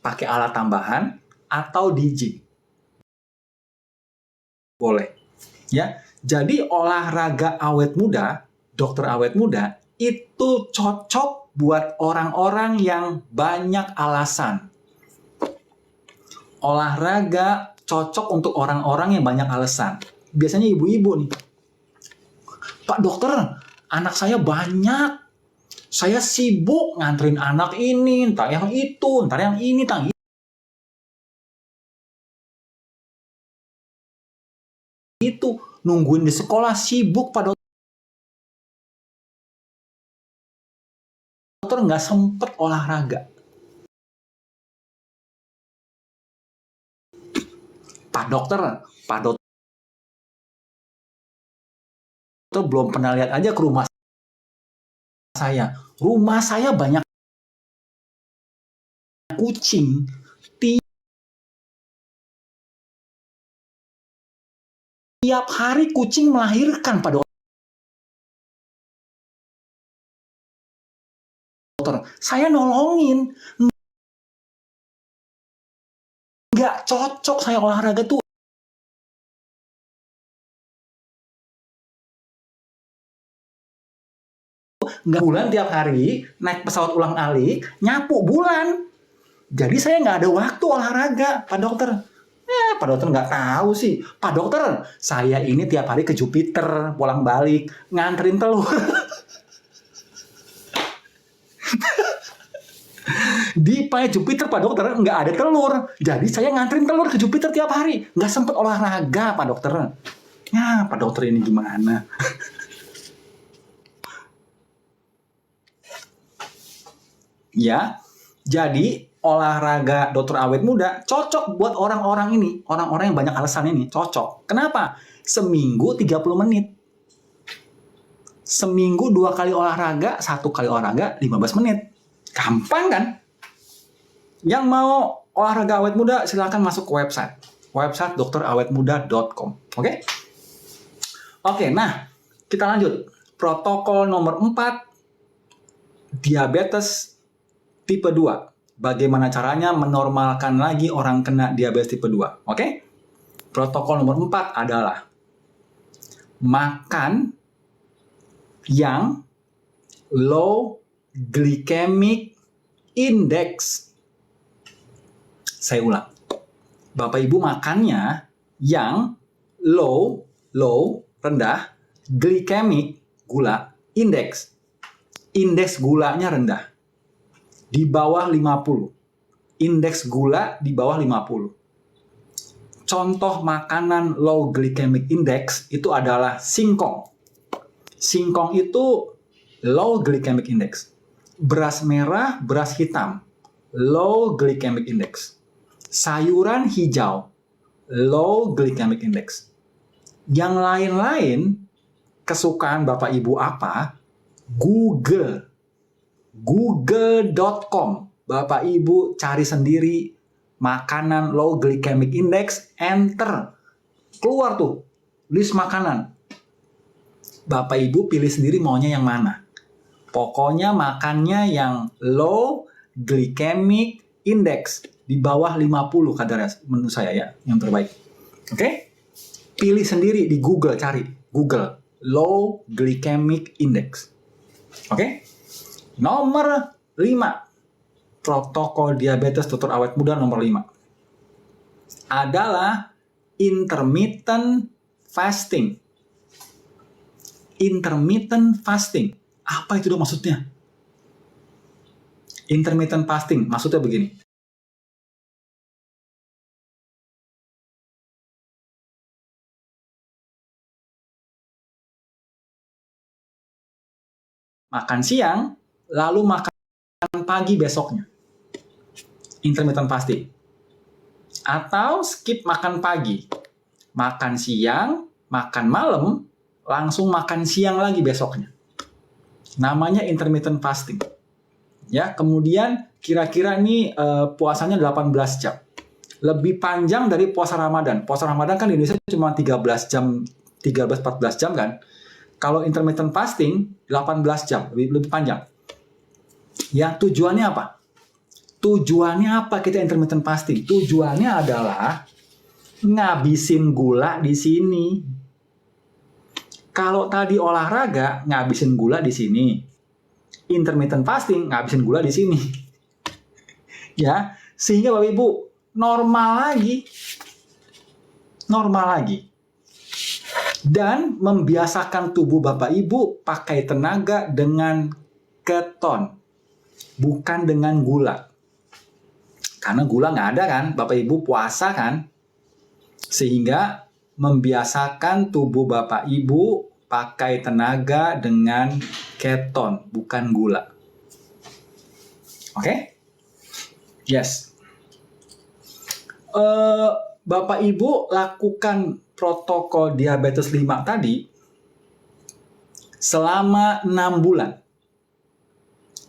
pakai alat tambahan, atau di gym. Boleh. Ya, jadi olahraga awet muda, dokter awet muda, itu cocok buat orang-orang yang banyak alasan. Olahraga cocok untuk orang-orang yang banyak alasan. Biasanya ibu-ibu nih. Pak dokter, anak saya banyak. Saya sibuk nganterin anak ini, entar yang itu, entar yang ini, entar itu. Nungguin di sekolah, sibuk Pak dokter, nggak sempet olahraga. Pak dokter belum pernah lihat aja ke rumah saya. Rumah saya banyak kucing. Tiap hari kucing melahirkan, Pak dokter. Saya nolongin. Nggak cocok saya olahraga tuh. Nggak bulan tiap hari, naik pesawat ulang-alik, nyapu bulan. Jadi saya nggak ada waktu olahraga, Pak dokter. Pak dokter nggak tahu sih. Pak dokter, saya ini tiap hari ke Jupiter, pulang balik, nganterin telur. Di planet Jupiter, Pak dokter, nggak ada telur. Jadi saya nganterin telur ke Jupiter tiap hari. Nggak sempet olahraga, Pak dokter. Ya, Pak dokter ini gimana? Ya, jadi olahraga dokter awet muda cocok buat orang-orang ini, orang-orang yang banyak alasan ini, cocok. Kenapa? Seminggu 30 menit. Seminggu 2 kali olahraga, 1 kali olahraga 15 menit. Gampang kan? Yang mau olahraga awet muda silahkan masuk ke website dokterawetmuda.com. Oke? Oke, nah kita lanjut. Protokol nomor 4, diabetes tipe 2. Bagaimana caranya menormalkan lagi orang kena diabetes tipe 2. Oke? Protokol nomor 4 adalah makan yang low glycemic index. Saya ulang. Bapak Ibu makannya yang low, rendah, glycemic, gula, index. Indeks gulanya rendah. Di bawah 50. Indeks gula di bawah 50. Contoh makanan low glycemic index itu adalah singkong. Singkong itu low glycemic index. Beras merah, beras hitam, low glycemic index. Sayuran hijau, low glycemic index. Yang lain-lain, kesukaan Bapak Ibu apa? Google.com. Bapak Ibu cari sendiri makanan low glycemic index, enter. Keluar tuh list makanan. Bapak Ibu pilih sendiri maunya yang mana. Pokoknya makannya yang low glycemic index. Di bawah 50 kadarnya menurut saya ya, yang terbaik. Oke? Pilih sendiri di Google, cari Google low glycemic index. Oke? Nomor 5. Protokol diabetes dokter awet muda nomor 5 adalah intermittent fasting. Intermittent fasting. Apa itu dong maksudnya? Intermittent fasting maksudnya begini. Makan siang, lalu makan pagi besoknya. Intermittent fasting. Atau skip makan pagi. Makan siang, makan malam, langsung makan siang lagi besoknya. Namanya intermittent fasting. Ya, kemudian kira-kira ini puasanya 18 jam. Lebih panjang dari puasa Ramadan. Puasa Ramadan kan di Indonesia cuma 13 jam, 13-14 jam kan. Kalau intermittent fasting 18 jam, lebih panjang. Ya, tujuannya apa? Tujuannya apa kita intermittent fasting? Tujuannya adalah ngabisin gula di sini. Kalau tadi olahraga ngabisin gula di sini. Intermittent fasting ngabisin gula di sini. Ya, sehingga Bapak Ibu normal lagi. Normal lagi. Dan membiasakan tubuh Bapak Ibu pakai tenaga dengan keton. Bukan dengan gula. Karena gula nggak ada kan, Bapak Ibu puasa kan. Sehingga membiasakan tubuh Bapak Ibu pakai tenaga dengan keton, bukan gula. Oke? Yes. Bapak Ibu lakukan protokol diabetes 5 tadi selama 6 bulan.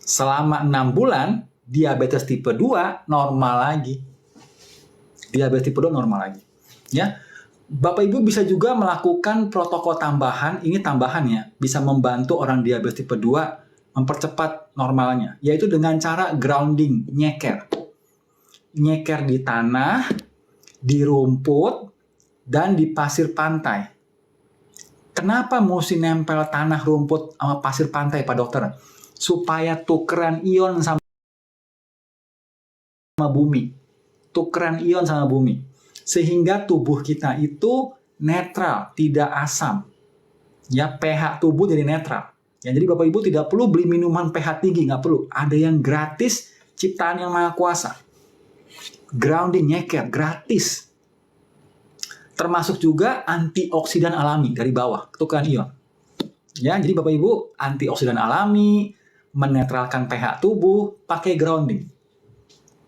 Selama 6 bulan, diabetes tipe 2 normal lagi. Diabetes tipe 2 normal lagi. Ya. Bapak Ibu bisa juga melakukan protokol tambahan, ini tambahannya, bisa membantu orang diabetes tipe 2 mempercepat normalnya, yaitu dengan cara grounding, nyeker. Nyeker di tanah, di rumput, dan di pasir pantai. Kenapa mesti nempel tanah, rumput, sama pasir pantai, Pak Dokter? Supaya tukeran ion sama bumi. Tukeran ion sama bumi. Sehingga tubuh kita itu netral, tidak asam. Ya, pH tubuh jadi netral. Ya, jadi Bapak Ibu tidak perlu beli minuman pH tinggi, nggak perlu. Ada yang gratis, ciptaan yang maha kuasa. Grounding, nyeker, gratis. Termasuk juga antioksidan alami dari bawah, tukeran ion. Ya, jadi Bapak Ibu antioksidan alami, menetralkan pH tubuh, pakai grounding.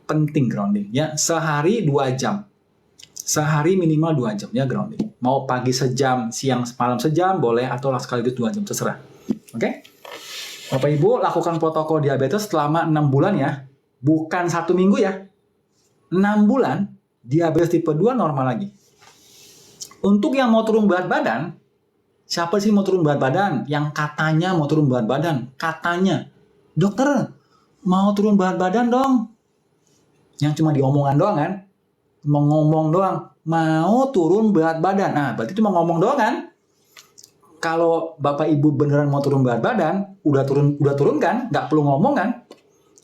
Penting grounding. Ya, sehari 2 jam. Sehari minimal 2 jam ya grounding. Mau pagi sejam, siang malam sejam boleh, atau sekaligus 2 jam, terserah. Oke? Bapak Ibu lakukan protokol diabetes selama 6 bulan ya. Bukan 1 minggu ya. 6 bulan diabetes tipe 2 normal lagi. Untuk yang mau turun berat badan, siapa sih mau turun berat badan? Yang katanya mau turun berat badan. Katanya, dokter mau turun berat badan dong. Yang cuma diomongan doang kan? Mau ngomong doang, mau turun berat badan. Nah, berarti cuma ngomong doang kan? Kalau Bapak Ibu beneran mau turun berat badan, udah turun kan? Nggak perlu ngomong kan?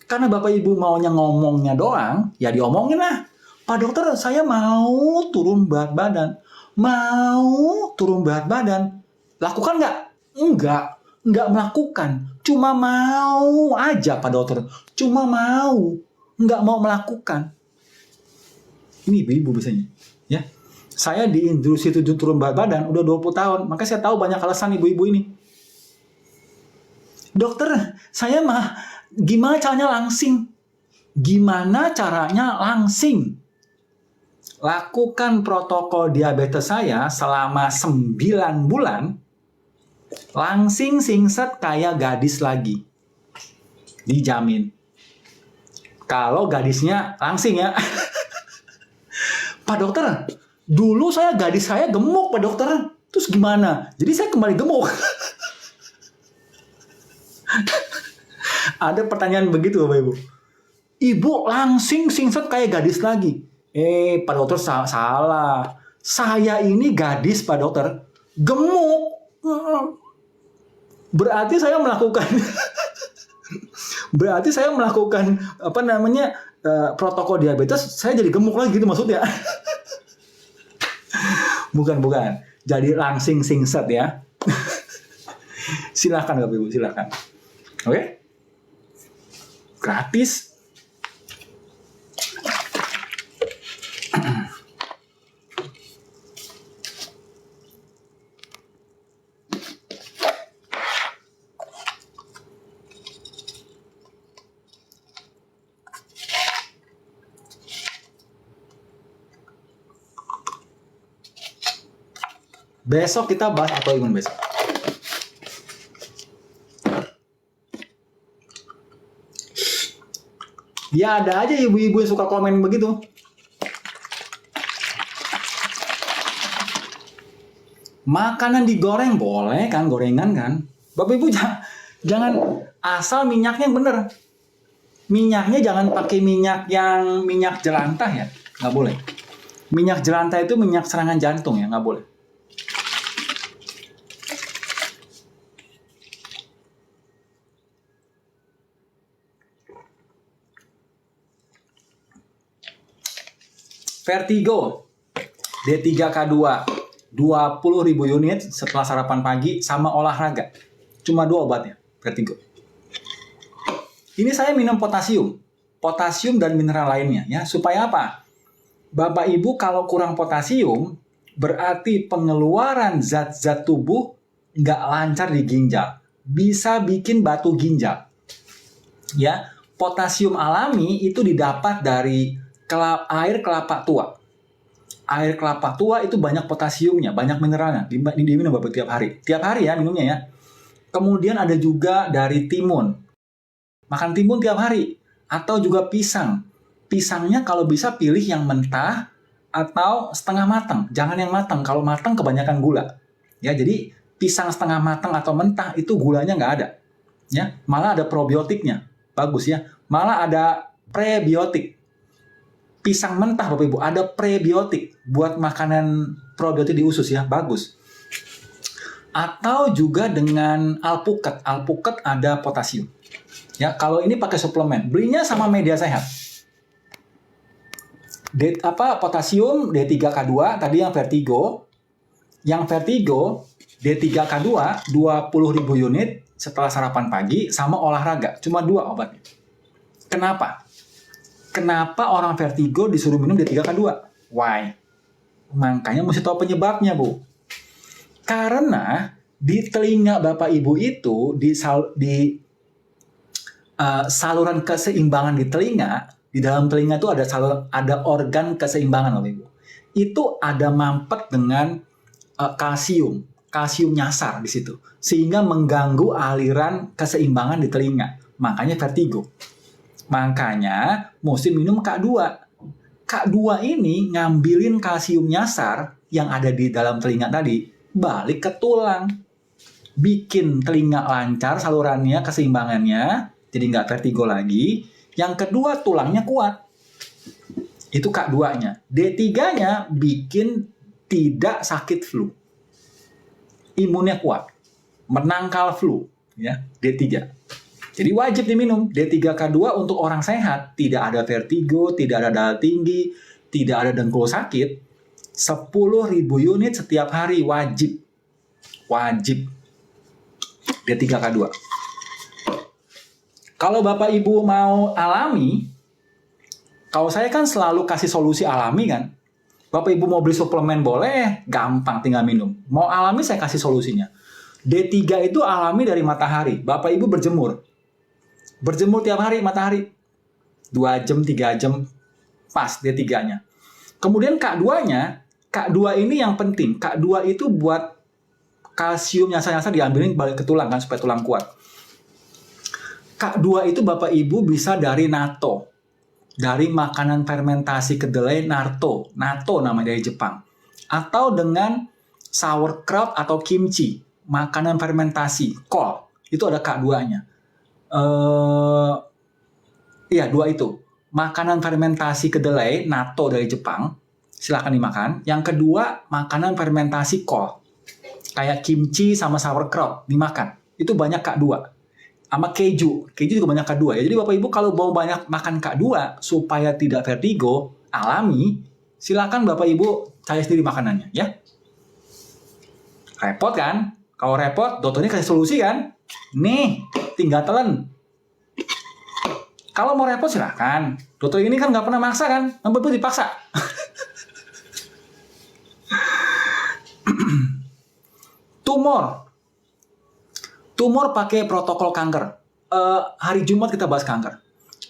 Karena Bapak Ibu maunya ngomongnya doang, ya diomongin lah. Pak Dokter, saya mau turun berat badan. Mau turun berat badan. Lakukan nggak? Nggak melakukan. Cuma mau aja Pak Dokter. Cuma mau. Nggak mau melakukan. Ini ibu-ibu biasanya, ya. Saya di industri turun berat badan udah 20 tahun, maka saya tahu banyak alasan ibu-ibu ini. Dokter, saya mah gimana caranya langsing? Gimana caranya langsing? Lakukan protokol diabetes saya selama 9 bulan, langsing singset kayak gadis lagi. Dijamin. Kalau gadisnya langsing ya. Pak Dokter, dulu gadis saya gemuk Pak Dokter. Terus gimana? Jadi saya kembali gemuk. Ada pertanyaan begitu Bapak Ibu. Ibu langsing singset kayak gadis lagi. Pak dokter salah. Saya ini gadis, Pak dokter. Gemuk. Berarti saya melakukan protokol diabetes, saya jadi gemuk lagi gitu maksudnya. Bukan. Jadi langsing singset ya. Silakan Bapak Ibu, silakan. Oke? Gratis. Besok kita bahas autoimun besok. Ya ada aja ibu-ibu yang suka komen begitu. Makanan digoreng boleh kan, gorengan kan. Bapak Ibu jangan asal minyaknya yang bener. Minyaknya jangan pakai minyak jelantah ya, nggak boleh. Minyak jelantah itu minyak serangan jantung ya, nggak boleh. Vertigo D3K2 20.000 unit setelah sarapan pagi sama olahraga. Cuma 2 obatnya, vertigo. Ini saya minum potasium dan mineral lainnya ya. Supaya apa? Bapak Ibu kalau kurang potasium berarti pengeluaran zat-zat tubuh nggak lancar di ginjal. Bisa bikin batu ginjal. Ya, potasium alami itu didapat dari air kelapa tua. Air kelapa tua itu banyak potasiumnya, banyak mineralnya. Diminum Bapak tiap hari. Tiap hari ya minumnya ya. Kemudian ada juga dari timun. Makan timun tiap hari. Atau juga pisang. Pisangnya kalau bisa pilih yang mentah atau setengah matang. Jangan yang matang. Kalau matang kebanyakan gula. Ya, jadi pisang setengah matang atau mentah itu gulanya nggak ada. Ya, malah ada probiotiknya. Bagus ya. Malah ada prebiotik. Pisang mentah Bapak Ibu ada prebiotik buat makanan probiotik di usus ya, bagus. Atau juga dengan alpukat. Alpukat ada potasium. Ya, kalau ini pakai suplemen, belinya sama media sehat. Potasium D3K2 tadi yang vertigo. Yang vertigo D3K2 20.000 unit setelah sarapan pagi sama olahraga. Cuma 2 obatnya. Kenapa orang vertigo disuruh minum D3K2? Why? Makanya mesti tahu penyebabnya, Bu. Karena di telinga Bapak Ibu itu, di saluran keseimbangan di telinga, di dalam telinga itu ada organ keseimbangan, Bapak Ibu. Itu ada mampet dengan kalsium nyasar di situ. Sehingga mengganggu aliran keseimbangan di telinga. Makanya vertigo. Makanya mesti minum K2. K2 ini ngambilin kalsium nyasar yang ada di dalam telinga tadi, balik ke tulang. Bikin telinga lancar salurannya, keseimbangannya, jadi nggak vertigo lagi. Yang kedua, tulangnya kuat. Itu K2-nya. D3-nya bikin tidak sakit flu. Imunnya kuat. Menangkal flu. Ya, D3. Jadi wajib diminum D3K2 untuk orang sehat. Tidak ada vertigo, tidak ada darah tinggi, tidak ada dengkul sakit. 10.000 unit setiap hari wajib. Wajib. D3K2. Kalau Bapak Ibu mau alami, kalau saya kan selalu kasih solusi alami kan. Bapak Ibu mau beli suplemen boleh, gampang tinggal minum. Mau alami saya kasih solusinya. D3 itu alami dari matahari. Bapak Ibu berjemur. Berjemur tiap hari matahari. 2 jam, 3 jam. Pas D3-nya. Kemudian K2-nya, K2 ini yang penting. K2 itu buat kalsium nyasar-nyasar diambilin balik ke tulang kan supaya tulang kuat. K2 itu Bapak Ibu bisa dari natto. Dari makanan fermentasi kedelai natto. Natto namanya dari Jepang. Atau dengan sauerkraut atau kimchi. Makanan fermentasi, kol. Itu ada K2-nya. Iya, 2 itu. makanan fermentasi kedelai, natto dari Jepang, silakan dimakan. Yang kedua, makanan fermentasi kol. Kayak kimchi sama sauerkraut, dimakan. Itu banyak K2. Sama keju juga banyak K2 ya. Jadi Bapak Ibu kalau mau banyak makan K2 supaya tidak vertigo alami, silakan Bapak Ibu cari sendiri makanannya ya. Repot kan? Kalau repot, dokternya kasih solusi kan? Nih, tinggal telan. Kalau mau repot silakan. Dokter ini kan nggak pernah maksa kan? Bapak Ibu dipaksa. Tumor pakai protokol kanker. Hari Jumat kita bahas kanker.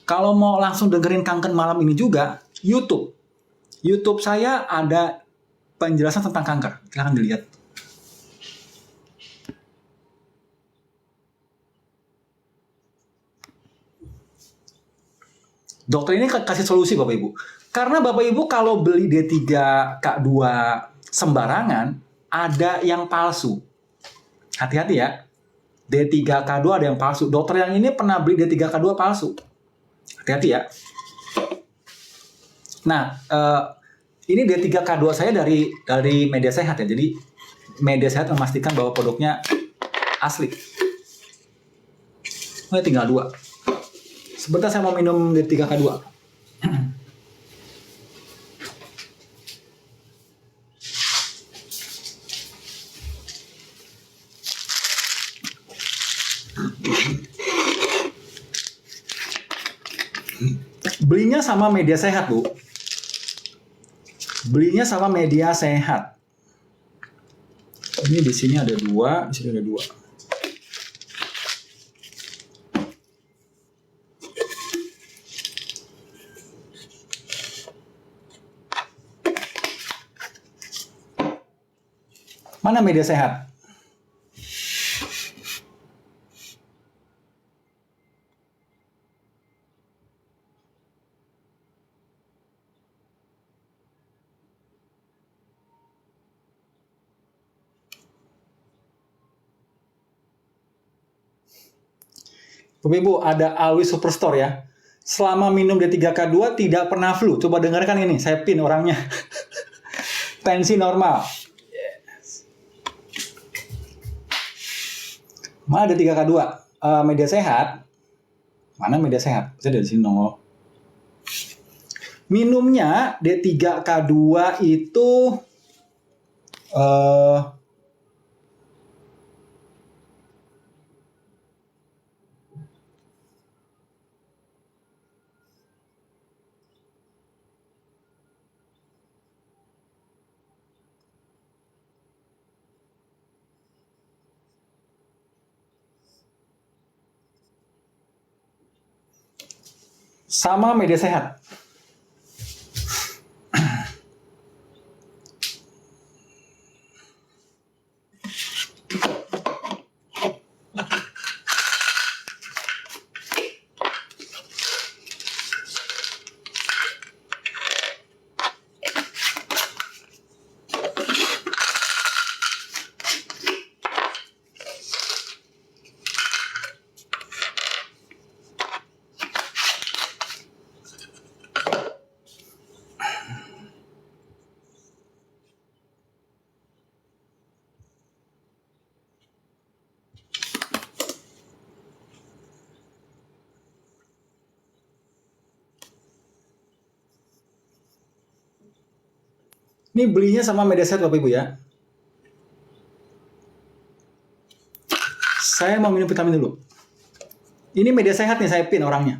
Kalau mau langsung dengerin kanker malam ini juga, YouTube saya ada penjelasan tentang kanker. Silahkan dilihat. Dokter ini kasih solusi Bapak Ibu. Karena Bapak Ibu kalau beli D3K2 sembarangan, ada yang palsu. Hati-hati ya. D3K2 ada yang palsu. Dokter yang ini pernah beli D3K2 palsu. Hati-hati ya. Nah, ini D3K2 saya dari Media Sehat ya. Jadi Media Sehat memastikan bahwa produknya asli. Ini tinggal 2. Sebentar saya mau minum D3K2. Belinya sama Media Sehat, Bu. Belinya sama Media Sehat. Ini di sini ada 2, di sini ada 2. Mana Media Sehat? Bapak Ibu, ada Alwi Superstore ya. Selama minum D3K2 tidak pernah flu. Coba dengarkan ini, saya pin orangnya. Tensi normal. Yes. Mana D3K2? Media Sehat. Mana Media Sehat? Saya dari sini nongol. Minumnya D3K2 itu sama Media Sehat. Ini belinya sama Media Sehat Bapak Ibu ya. Saya mau minum vitamin dulu. Ini Media Sehat nih, saya pin orangnya.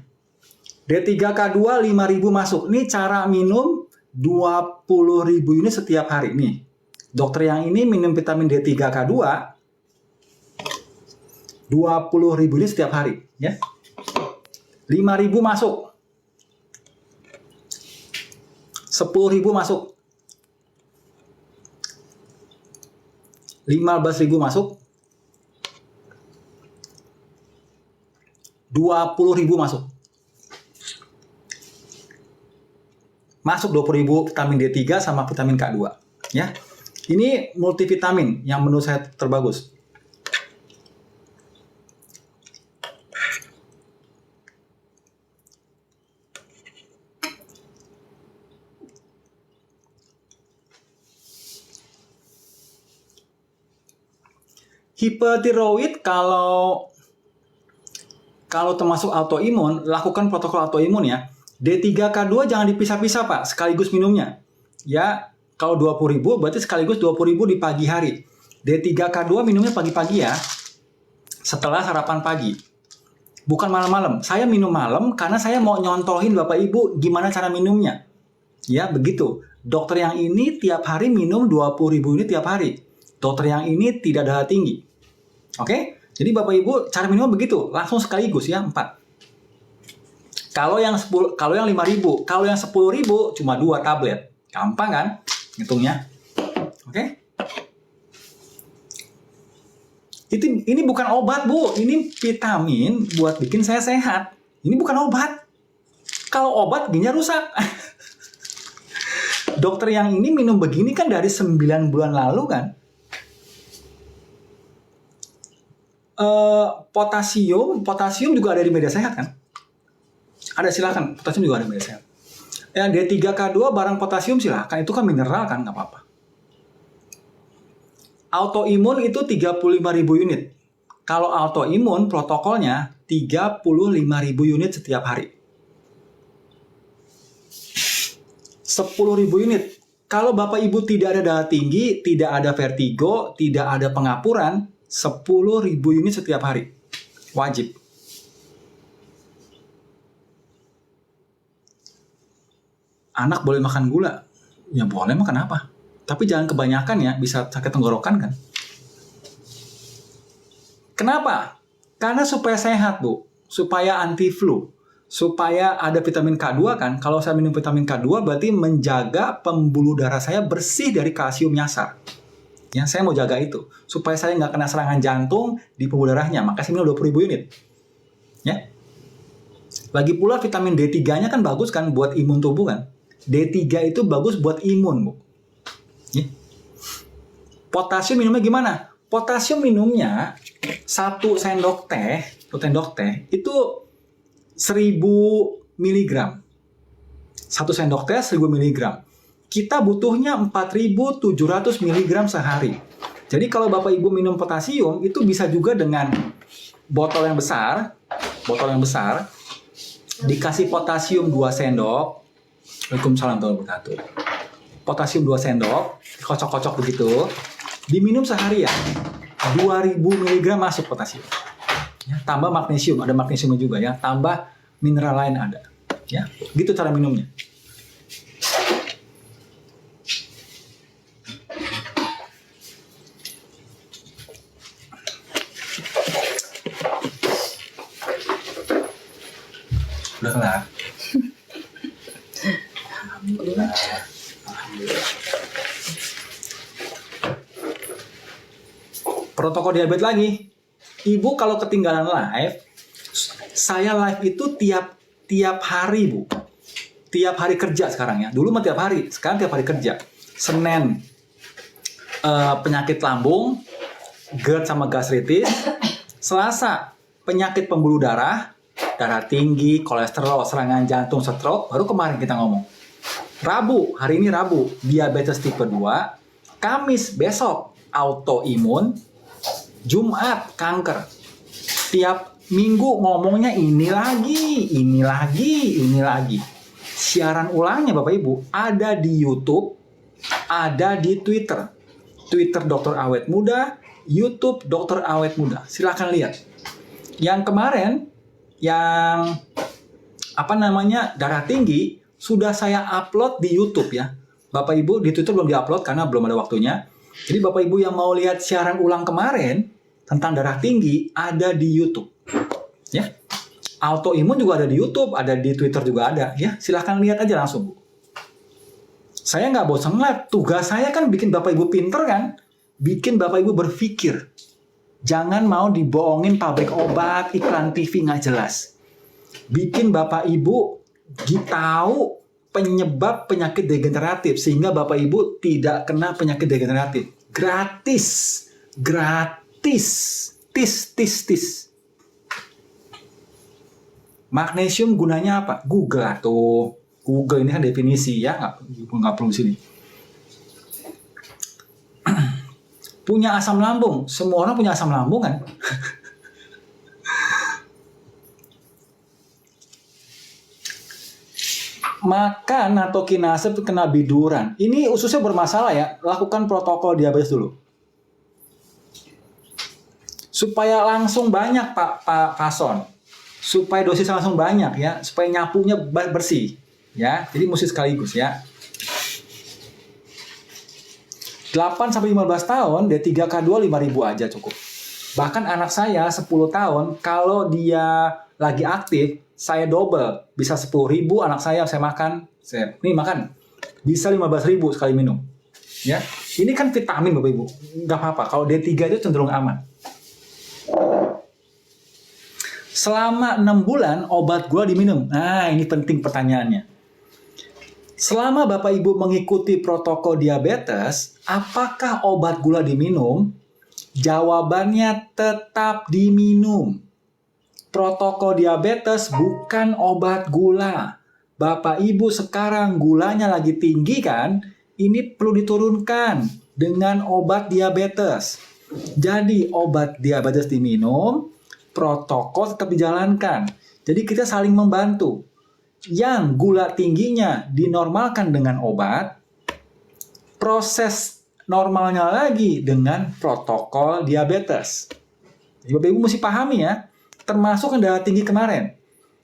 D3K2 5.000 masuk. Ini cara minum 20.000 unit setiap hari nih. Dokter yang ini minum vitamin D3K2 20.000 unit setiap hari ya. 5.000 masuk. 10.000 masuk. 15.000 masuk. 20.000 masuk. Masuk 20.000 vitamin D3 sama vitamin K2 ya. Ini multivitamin yang menurut saya terbagus. Hipertiroid kalau termasuk autoimun, lakukan protokol autoimun ya. D3K2 jangan dipisah-pisah Pak, sekaligus minumnya. Ya, kalau 20.000 berarti sekaligus 20.000 di pagi hari. D3K2 minumnya pagi-pagi ya, setelah sarapan pagi. Bukan malam-malam. Saya minum malam karena saya mau nyontohin Bapak Ibu gimana cara minumnya. Ya, begitu. Dokter yang ini tiap hari minum 20.000 unit tiap hari. Dokter yang ini tidak darah tinggi. Oke? Jadi Bapak Ibu cara minum begitu, langsung sekaligus ya, 4. Kalau yang 5.000, kalau yang 10.000 cuma 2 tablet. Gampang kan hitungnya? Oke? Ini bukan obat, Bu. Ini vitamin buat bikin saya sehat. Ini bukan obat. Kalau obat giginya rusak. Dokter yang ini minum begini kan dari 9 bulan lalu kan. Potasium juga ada di media sehat kan? Ada, silakan. Potasium juga ada di media sehat. Yang D3K2 barang potasium silakan. Itu kan mineral kan, nggak apa-apa. Autoimun itu 35.000 unit. Kalau autoimun protokolnya 35.000 unit setiap hari. 10.000 unit. Kalau Bapak Ibu tidak ada darah tinggi, tidak ada vertigo, tidak ada pengapuran, 10.000 unit setiap hari. Wajib. Anak boleh makan gula? Ya boleh, makan apa? Tapi jangan kebanyakan ya, bisa sakit tenggorokan kan. Kenapa? Karena supaya sehat, Bu. Supaya anti flu. Supaya ada vitamin K2 kan. Kalau saya minum vitamin K2 berarti menjaga pembuluh darah saya bersih dari kalsium nyasar. Ya, saya mau jaga itu. Supaya saya nggak kena serangan jantung di pembuluh darahnya. Maka saya minum 20.000 unit. Ya. Lagi pula vitamin D3-nya kan bagus kan buat imun tubuh kan. D3 itu bagus buat imun, Bu. Ya. Potasium minumnya gimana? Potasium minumnya 1 sendok teh itu 1000 mg. 1 sendok teh 1000 mg. Kita butuhnya 4.700 mg sehari. Jadi kalau Bapak Ibu minum potasium itu bisa juga dengan botol yang besar, dikasih potasium 2 sendok. Waalaikumsalam warahmatullahi wabarakatuh. Potasium 2 sendok, kocok-kocok begitu, diminum sehari ya. 2.000 mg masuk potasium. Ya, tambah magnesium, ada magnesium juga ya, tambah mineral lain ada. Ya, gitu cara minumnya. Udah kelar. Alhamdulillah. Protokol diabetes lagi. Ibu kalau ketinggalan live, saya live itu tiap hari, Bu. Tiap hari kerja sekarang ya. Dulu mah tiap hari, sekarang tiap hari kerja. Senin penyakit lambung, GERD sama gastritis. Selasa penyakit pembuluh darah, darah tinggi, kolesterol, serangan jantung, stroke. Baru kemarin kita ngomong. Rabu, hari ini Rabu, diabetes tipe 2. Kamis besok autoimun. Jumat kanker. Tiap minggu ngomongnya ini lagi. Siaran ulangnya Bapak Ibu ada di YouTube, ada di Twitter. Twitter Dokter Awet Muda, YouTube Dokter Awet Muda. Silakan lihat. Yang kemarin yang darah tinggi sudah saya upload di YouTube ya. Bapak Ibu di Twitter belum diupload karena belum ada waktunya. Jadi Bapak Ibu yang mau lihat siaran ulang kemarin tentang darah tinggi ada di YouTube. Ya. Autoimun juga ada di YouTube, ada di Twitter juga ada. Ya, silahkan lihat aja langsung, Bu. Saya nggak bosan live. Tugas saya kan bikin Bapak Ibu pinter kan? Bikin Bapak Ibu berpikir. Jangan mau dibohongin pabrik obat, iklan TV nggak jelas. Bikin Bapak Ibu tahu penyebab penyakit degeneratif sehingga Bapak Ibu tidak kena penyakit degeneratif. Gratis. Tis. Magnesium gunanya apa? Google tuh. Google ini kan definisi ya, nggak perlu sini. Punya asam lambung. Semua orang punya asam lambung kan? Makan atau kinase kena biduran. Ini ususnya bermasalah ya. Lakukan protokol diabetes dulu. Supaya langsung banyak Pak Pason. Supaya dosis langsung banyak ya. Supaya nyapunya bersih. Ya, jadi mesti sekaligus ya. 8-15 tahun, D3K2 5.000 aja cukup. Bahkan anak saya 10 tahun, kalau dia lagi aktif, saya double. Bisa 10.000 anak saya makan. Nih makan. Bisa 15.000 sekali minum. Ya, ini kan vitamin Bapak Ibu. Nggak apa-apa, kalau D3 itu cenderung aman. Selama 6 bulan, obat gula diminum. Nah, ini penting pertanyaannya. Selama Bapak Ibu mengikuti protokol diabetes, apakah obat gula diminum? Jawabannya tetap diminum. Protokol diabetes bukan obat gula. Bapak Ibu sekarang gulanya lagi tinggi kan? Ini perlu diturunkan dengan obat diabetes. Jadi obat diabetes diminum, protokol tetap dijalankan. Jadi kita saling membantu. Yang gula tingginya dinormalkan dengan obat, proses normalnya lagi dengan protokol diabetes. Jadi Bapak Ibu mesti pahami ya, termasuk yang darah tinggi kemarin.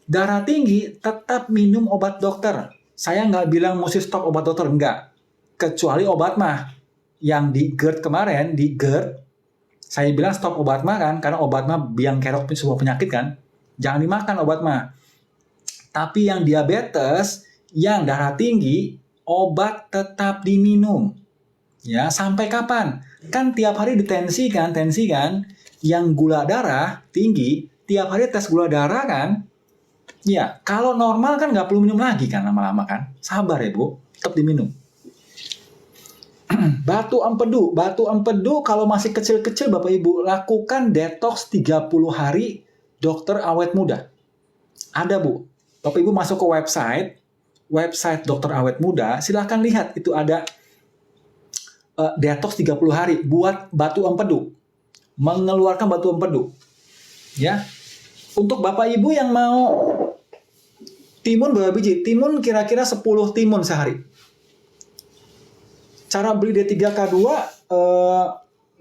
Darah tinggi tetap minum obat dokter. Saya nggak bilang mesti stop obat dokter, enggak. Kecuali obat mah. Yang di GERD kemarin, di GERD, saya bilang stop obat mah kan, karena obat mah biang kerok sebuah penyakit kan. Jangan dimakan obat mah. Tapi yang diabetes, yang darah tinggi, obat tetap diminum. Ya, sampai kapan? Kan tiap hari tensi kan? Yang gula darah tinggi, tiap hari tes gula darah kan? Ya, kalau normal kan nggak perlu minum lagi kan lama-lama kan? Sabar ya Bu, tetap diminum. Batu empedu kalau masih kecil-kecil Bapak Ibu, lakukan detox 30 hari dokter awet muda. Ada Bu. Bapak Ibu masuk ke website dokter awet muda, silahkan lihat itu ada detox 30 hari buat batu empedu. Mengeluarkan batu empedu. Ya. Untuk Bapak Ibu yang mau timun berapa biji? Timun kira-kira 10 timun sehari. Cara beli D3K2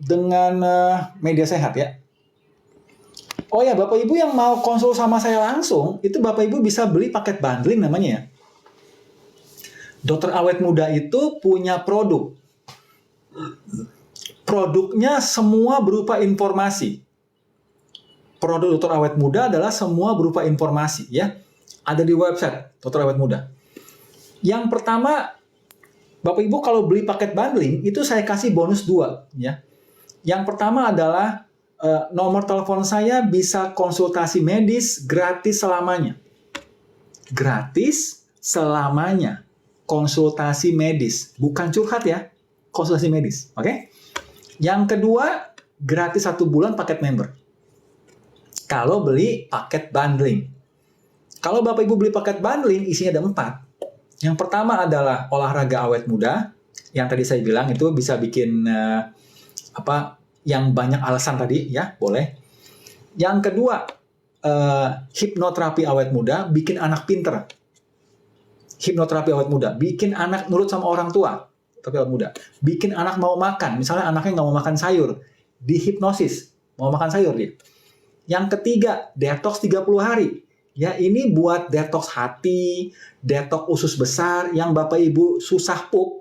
dengan media sehat ya. Oh ya, Bapak Ibu yang mau konsul sama saya langsung, itu Bapak Ibu bisa beli paket bundling namanya ya. Dokter awet muda itu punya produk. Produknya semua berupa informasi. Produk dokter awet muda adalah semua berupa informasi ya. Ada di website dokter awet muda. Yang pertama, Bapak Ibu kalau beli paket bundling, itu saya kasih bonus 2 ya. Yang pertama adalah nomor telepon saya bisa konsultasi medis gratis selamanya. Gratis selamanya. Konsultasi medis. Bukan curhat ya. Konsultasi medis. Oke? Yang kedua, gratis 1 bulan paket member. Kalau beli paket bundling. Kalau Bapak Ibu beli paket bundling, isinya ada 4. Yang pertama adalah olahraga awet muda. Yang tadi saya bilang itu bisa bikin yang banyak alasan tadi ya, boleh. Yang kedua, hipnoterapi awet muda, bikin anak pinter. Hipnoterapi awet muda, bikin anak nurut sama orang tua. Tapi awet muda, bikin anak mau makan. Misalnya anaknya nggak mau makan sayur, dihipnosis, mau makan sayur dia. Yang ketiga, detox 30 hari. Ya, ini buat detox hati, detox usus besar, yang Bapak Ibu susah pup.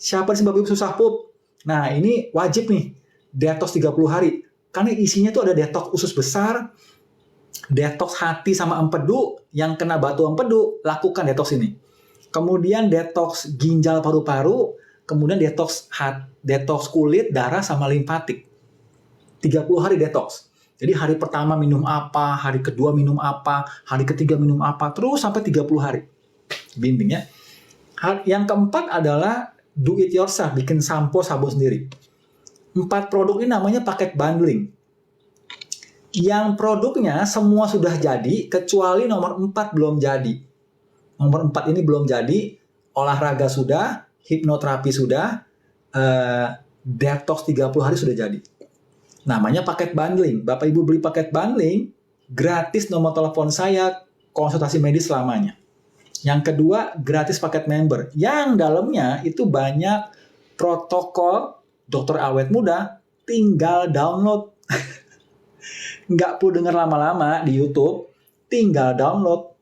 Siapa sih Bapak Ibu susah pup? Nah, ini wajib nih. Detox 30 hari. Karena isinya tuh ada detox usus besar, detox hati sama empedu, yang kena batu empedu, lakukan detox ini. Kemudian detox ginjal paru-paru, kemudian detox kulit, darah sama limpatik. 30 hari detox. Jadi hari pertama minum apa, hari kedua minum apa, hari ketiga minum apa, terus sampai 30 hari. Bimbing ya. Yang keempat adalah do it yourself, bikin sampo sabun sendiri. 4 produk ini namanya paket bundling. Yang produknya semua sudah jadi, kecuali nomor 4 belum jadi. Nomor 4 ini belum jadi, olahraga sudah, hipnoterapi sudah, Detox 30 hari sudah jadi. Namanya paket bundling. Bapak Ibu beli paket bundling, gratis nomor telepon saya, konsultasi medis selamanya. Yang kedua, gratis paket member. Yang dalamnya itu banyak protokol dokter awet muda, tinggal download. Nggak perlu dengar lama-lama di YouTube, tinggal download.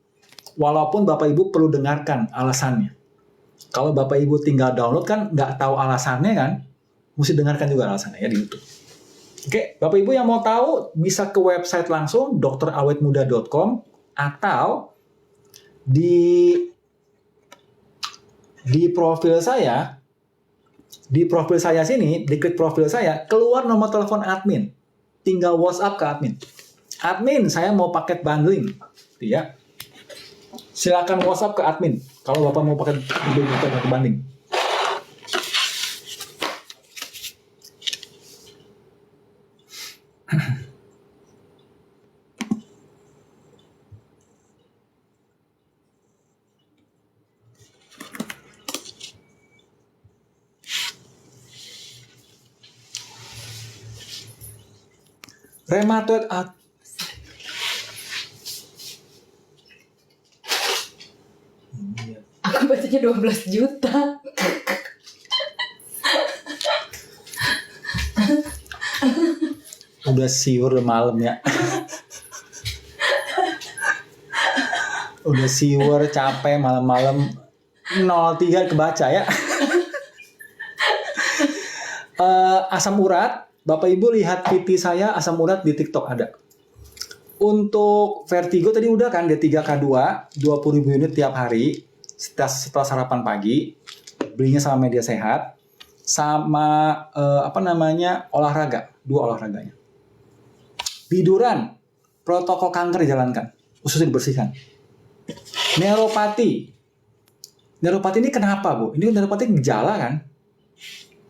Walaupun Bapak Ibu perlu dengarkan alasannya. Kalau Bapak Ibu tinggal download kan nggak tahu alasannya kan, mesti dengarkan juga alasannya ya di YouTube. Oke, Bapak Ibu yang mau tahu bisa ke website langsung dokterawetmuda.com atau di profil saya, sini, diklik profil saya, keluar nomor telepon admin. Tinggal WhatsApp ke admin. Admin, saya mau paket bundling. Ya. Silakan WhatsApp ke admin kalau Bapak mau paket bundling. Rheumatoid Aku bacanya 12 juta. Udah siur malam ya. Udah siur, capek malam-malam 03 kebaca ya. Asam urat, Bapak Ibu lihat PT saya asam urat di TikTok ada. Untuk vertigo tadi udah kan D3K2 20.000 unit tiap hari setelah sarapan pagi, belinya sama media sehat, sama olahraga, 2 olahraganya. Biduran, protokol kanker dijalankan, ususnya dibersihkan. Neuropati ini kenapa Bu? Ini neuropati gejala kan?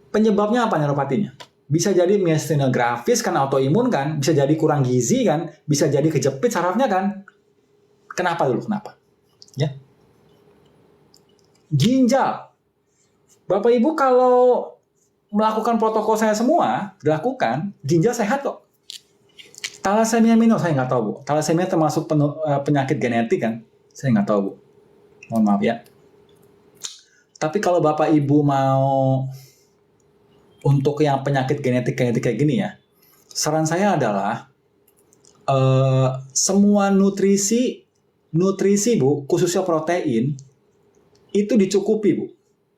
Penyebabnya apa neuropatinya? Bisa jadi miastenia gravis kan, autoimun kan, bisa jadi kurang gizi kan, bisa jadi kejepit sarafnya kan. Kenapa dulu? Kenapa? Ya. Ginjal. Bapak Ibu kalau melakukan protokol saya semua, dilakukan, ginjal sehat kok. Thalassemia minor saya nggak tahu Bu. Thalassemia termasuk penyakit genetik kan? Saya nggak tahu Bu. Mohon maaf ya. Tapi kalau Bapak Ibu mau untuk yang penyakit genetik kayak gini ya, saran saya adalah semua nutrisi Bu, khususnya protein, itu dicukupi Bu.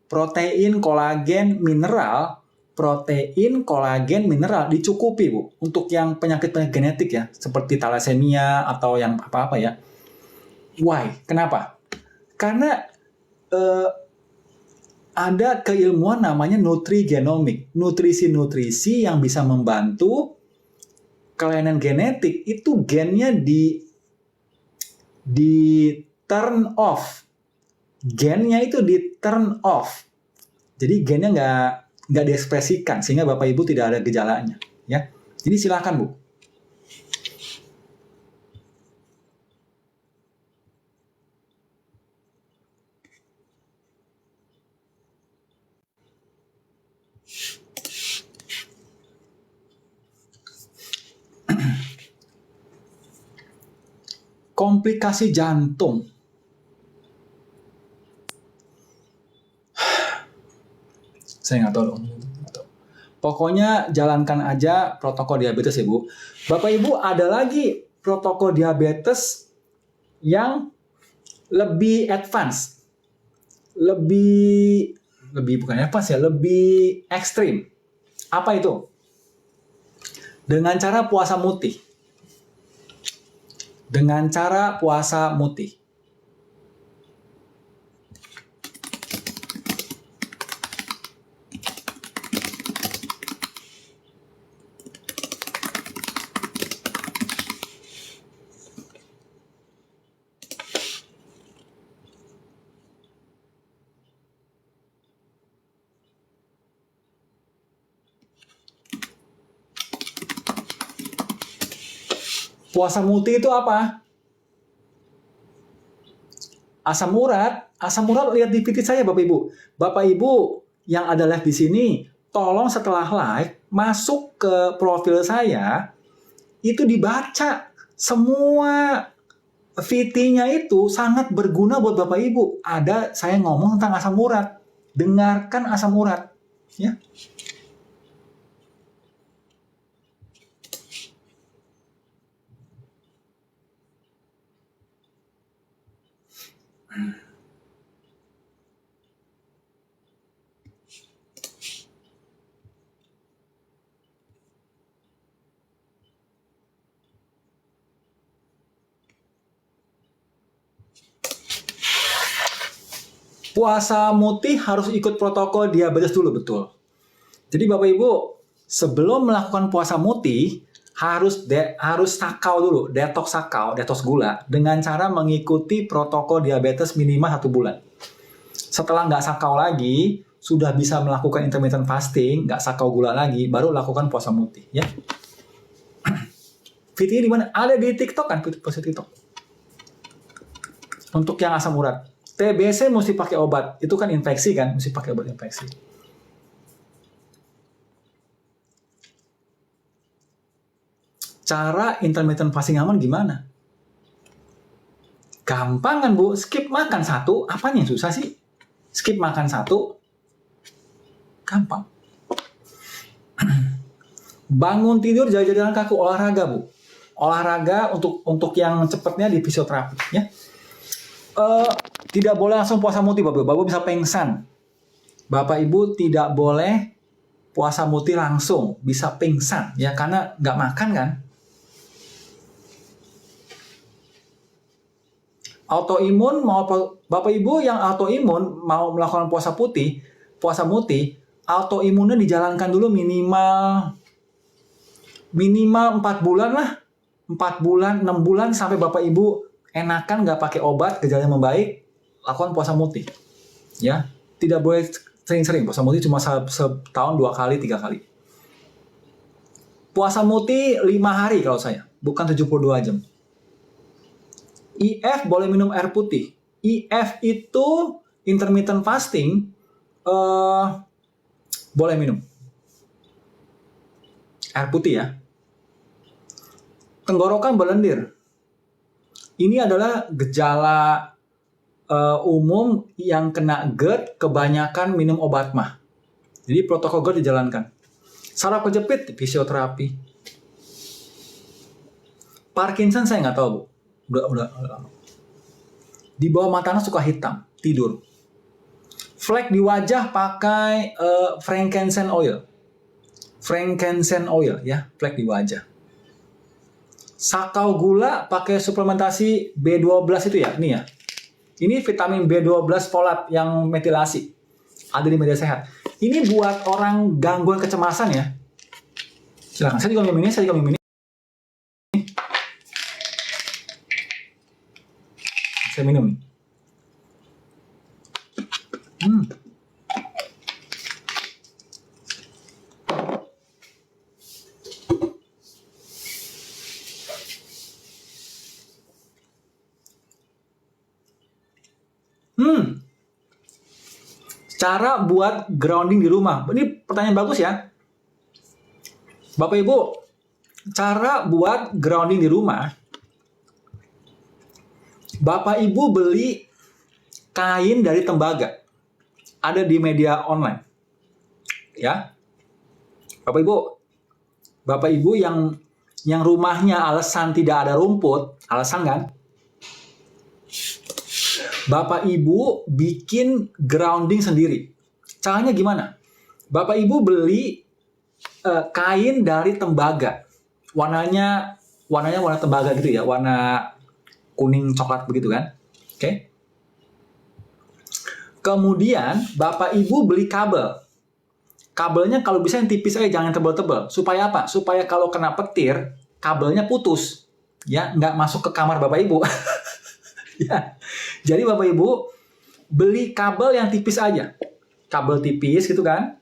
Protein, kolagen, mineral dicukupi Bu. Untuk yang penyakit genetik ya, seperti thalassemia atau yang apa-apa ya. Why? Kenapa? Karena ada keilmuan namanya nutrigenomik. Nutrisi-nutrisi yang bisa membantu kelainan genetik itu gennya di turn off. Gennya itu di turn off. Jadi gennya nggak diekspresikan sehingga Bapak Ibu tidak ada gejalanya. Ya, jadi silakan Bu. Komplikasi jantung. Saya nggak tahu dong. Pokoknya jalankan aja protokol diabetes ya Bu. Bapak Ibu ada lagi protokol diabetes yang lebih advance. Lebih bukan advance ya, lebih ekstrim. Apa itu? Dengan cara puasa mutih. Puasa mutih itu apa? Asam urat lihat di PT saya Bapak Ibu. Bapak Ibu yang ada live di sini, tolong setelah live masuk ke profil saya, itu dibaca semua VT-nya itu sangat berguna buat Bapak Ibu. Ada saya ngomong tentang asam urat. Dengarkan asam urat, ya. Puasa mutih harus ikut protokol diabetes dulu, betul. Jadi Bapak Ibu, sebelum melakukan puasa mutih, harus sakau dulu, detox gula, dengan cara mengikuti protokol diabetes minimal 1 bulan. Setelah nggak sakau lagi, sudah bisa melakukan intermittent fasting, nggak sakau gula lagi, baru lakukan puasa mutih, ya. Videonya di mana? Ada di TikTok kan, puasa TikTok. Untuk yang asam urat. TBC mesti pakai obat. Itu kan infeksi kan, mesti pakai obat infeksi. Cara intermittent fasting aman gimana? Gampang kan Bu, skip makan 1, apanya yang susah sih? Skip makan 1, gampang. Bangun tidur jalan-jalan kaki, olahraga Bu. Olahraga untuk yang cepatnya di fisioterapi, ya. Tidak boleh langsung puasa mutih Bapak Ibu bisa pingsan. Bapak Ibu tidak boleh puasa mutih langsung, bisa pingsan ya karena nggak makan kan. Autoimun mau Bapak Ibu yang autoimun mau melakukan puasa mutih, autoimunnya dijalankan dulu minimal 4 bulan lah. 4 bulan, 6 bulan sampai Bapak Ibu enakan nggak pakai obat, gejalanya membaik, lakukan puasa mutih. Ya, tidak boleh sering-sering. Puasa mutih cuma setahun 2 kali, 3 kali. Puasa mutih 5 hari kalau saya, bukan 72 jam. IF boleh minum air putih. IF itu intermittent fasting, boleh minum air putih ya. Tenggorokan berlendir. Ini adalah gejala umum yang kena GERD kebanyakan minum obat mah. Jadi protokol GERD dijalankan. Saraf kejepit, fisioterapi. Parkinson saya nggak tahu Bu. Udah. Di bawah matanya suka hitam, tidur. Flek di wajah pakai frankincense oil. Frankincense oil ya, flek di wajah. Sakau gula pakai suplementasi B12 itu ya, ini ya. Ini vitamin B12 folat yang metilasi. Ada di media sehat. Ini buat orang gangguan kecemasan ya. Silakan, saya juga minum ini, Saya minum nih. Cara buat grounding di rumah. Ini pertanyaan bagus ya. Bapak Ibu, cara buat grounding di rumah. Bapak Ibu beli kain dari tembaga. Ada di media online. Ya. Bapak Ibu yang rumahnya alasan tidak ada rumput, alasan kan? Bapak Ibu bikin grounding sendiri. Caranya gimana? Bapak Ibu beli kain dari tembaga. Warnanya warna tembaga gitu ya, warna kuning coklat begitu kan? Oke. Kemudian Bapak Ibu beli kabel. Kabelnya kalau bisa yang tipis aja, jangan tebal-tebal. Supaya apa? Supaya kalau kena petir, kabelnya putus. Ya, nggak masuk ke kamar Bapak Ibu. Ya. Jadi Bapak Ibu beli kabel yang tipis aja. Kabel tipis gitu kan.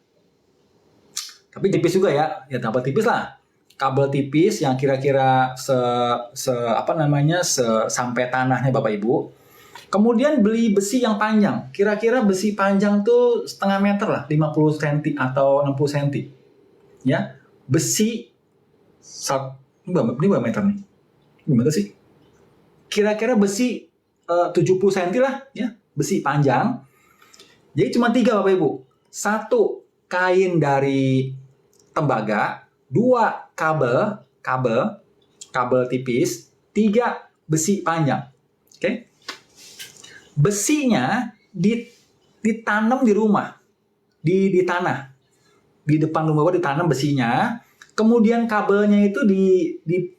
Tapi tipis juga ya. Ya kabel tipis lah. Kabel tipis yang kira-kira sampai tanahnya Bapak Ibu. Kemudian beli besi yang panjang. Kira-kira besi panjang tuh setengah meter lah, 50 cm atau 60 cm. Ya, besi ini berapa meter nih? Gimana sih? Kira-kira besi 70 cm lah, ya, besi panjang. Jadi cuma 3 Bapak Ibu. 1 kain dari tembaga, 2 kabel tipis, 3 besi panjang. Oke? Besinya ditanam di rumah, di tanah, di depan rumah ditanam besinya. Kemudian kabelnya itu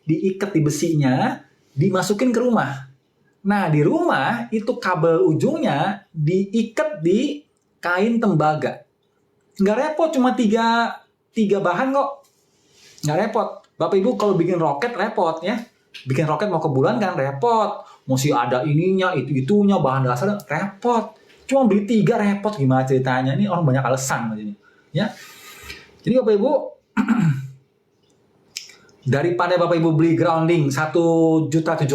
diikat di besinya, dimasukin ke rumah. Nah, di rumah itu kabel ujungnya diikat di kain tembaga. Nggak repot, cuma tiga bahan kok. Nggak repot. Bapak Ibu kalau bikin roket repot ya. Bikin roket mau ke bulan kan repot. Mesti ada ininya, itunya, bahan dasarnya repot. Cuma beli 3 repot, gimana ceritanya? Ini orang banyak alasan begini. Ya. Jadi Bapak Ibu daripada Bapak Ibu beli grounding 1.700.000,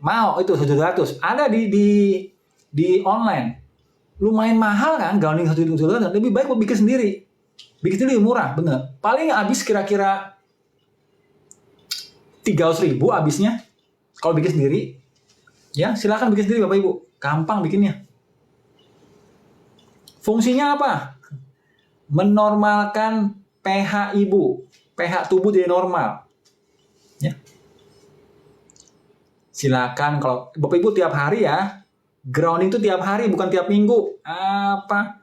mau itu 1.700.000 ada di online, lumayan mahal kan grounding 1.700.000, lebih baik Bapak bikin sendiri murah bener, paling habis kira-kira 300.000 habisnya kalau bikin sendiri. Ya silakan bikin sendiri Bapak Ibu, gampang bikinnya. Fungsinya apa? Menormalkan pH ibu, pH tubuh jadi normal. Ya. Silakan kalau Bapak Ibu tiap hari ya. Grounding itu tiap hari bukan tiap minggu. Apa?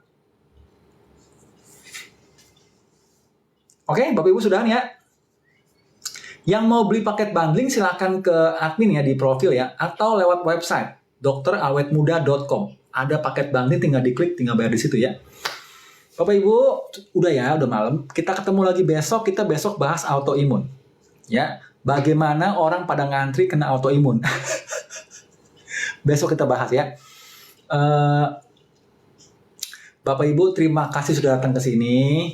Oke, Bapak Ibu sudah nih ya. Yang mau beli paket bundling silakan ke admin ya di profil ya, atau lewat website dokterawetmuda.com. Ada paket bundling, tinggal diklik, tinggal bayar di situ ya. Bapak Ibu, udah ya, udah malam. Kita ketemu lagi besok, kita besok bahas autoimun. Ya, bagaimana orang pada ngantri kena autoimun. Besok kita bahas ya. Bapak Ibu, terima kasih sudah datang ke sini.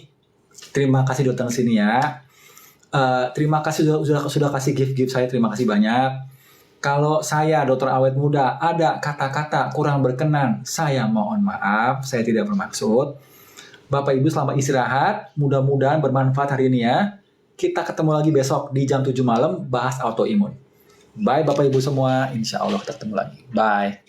Terima kasih sudah datang ke sini ya. Terima kasih sudah kasih gift saya, terima kasih banyak. Kalau saya Dokter Awet Muda ada kata-kata kurang berkenan, saya mohon maaf, saya tidak bermaksud. Bapak Ibu selamat istirahat, mudah-mudahan bermanfaat hari ini ya. Kita ketemu lagi besok di jam 7 malam bahas autoimun. Bye Bapak Ibu semua, insya Allah kita ketemu lagi. Bye.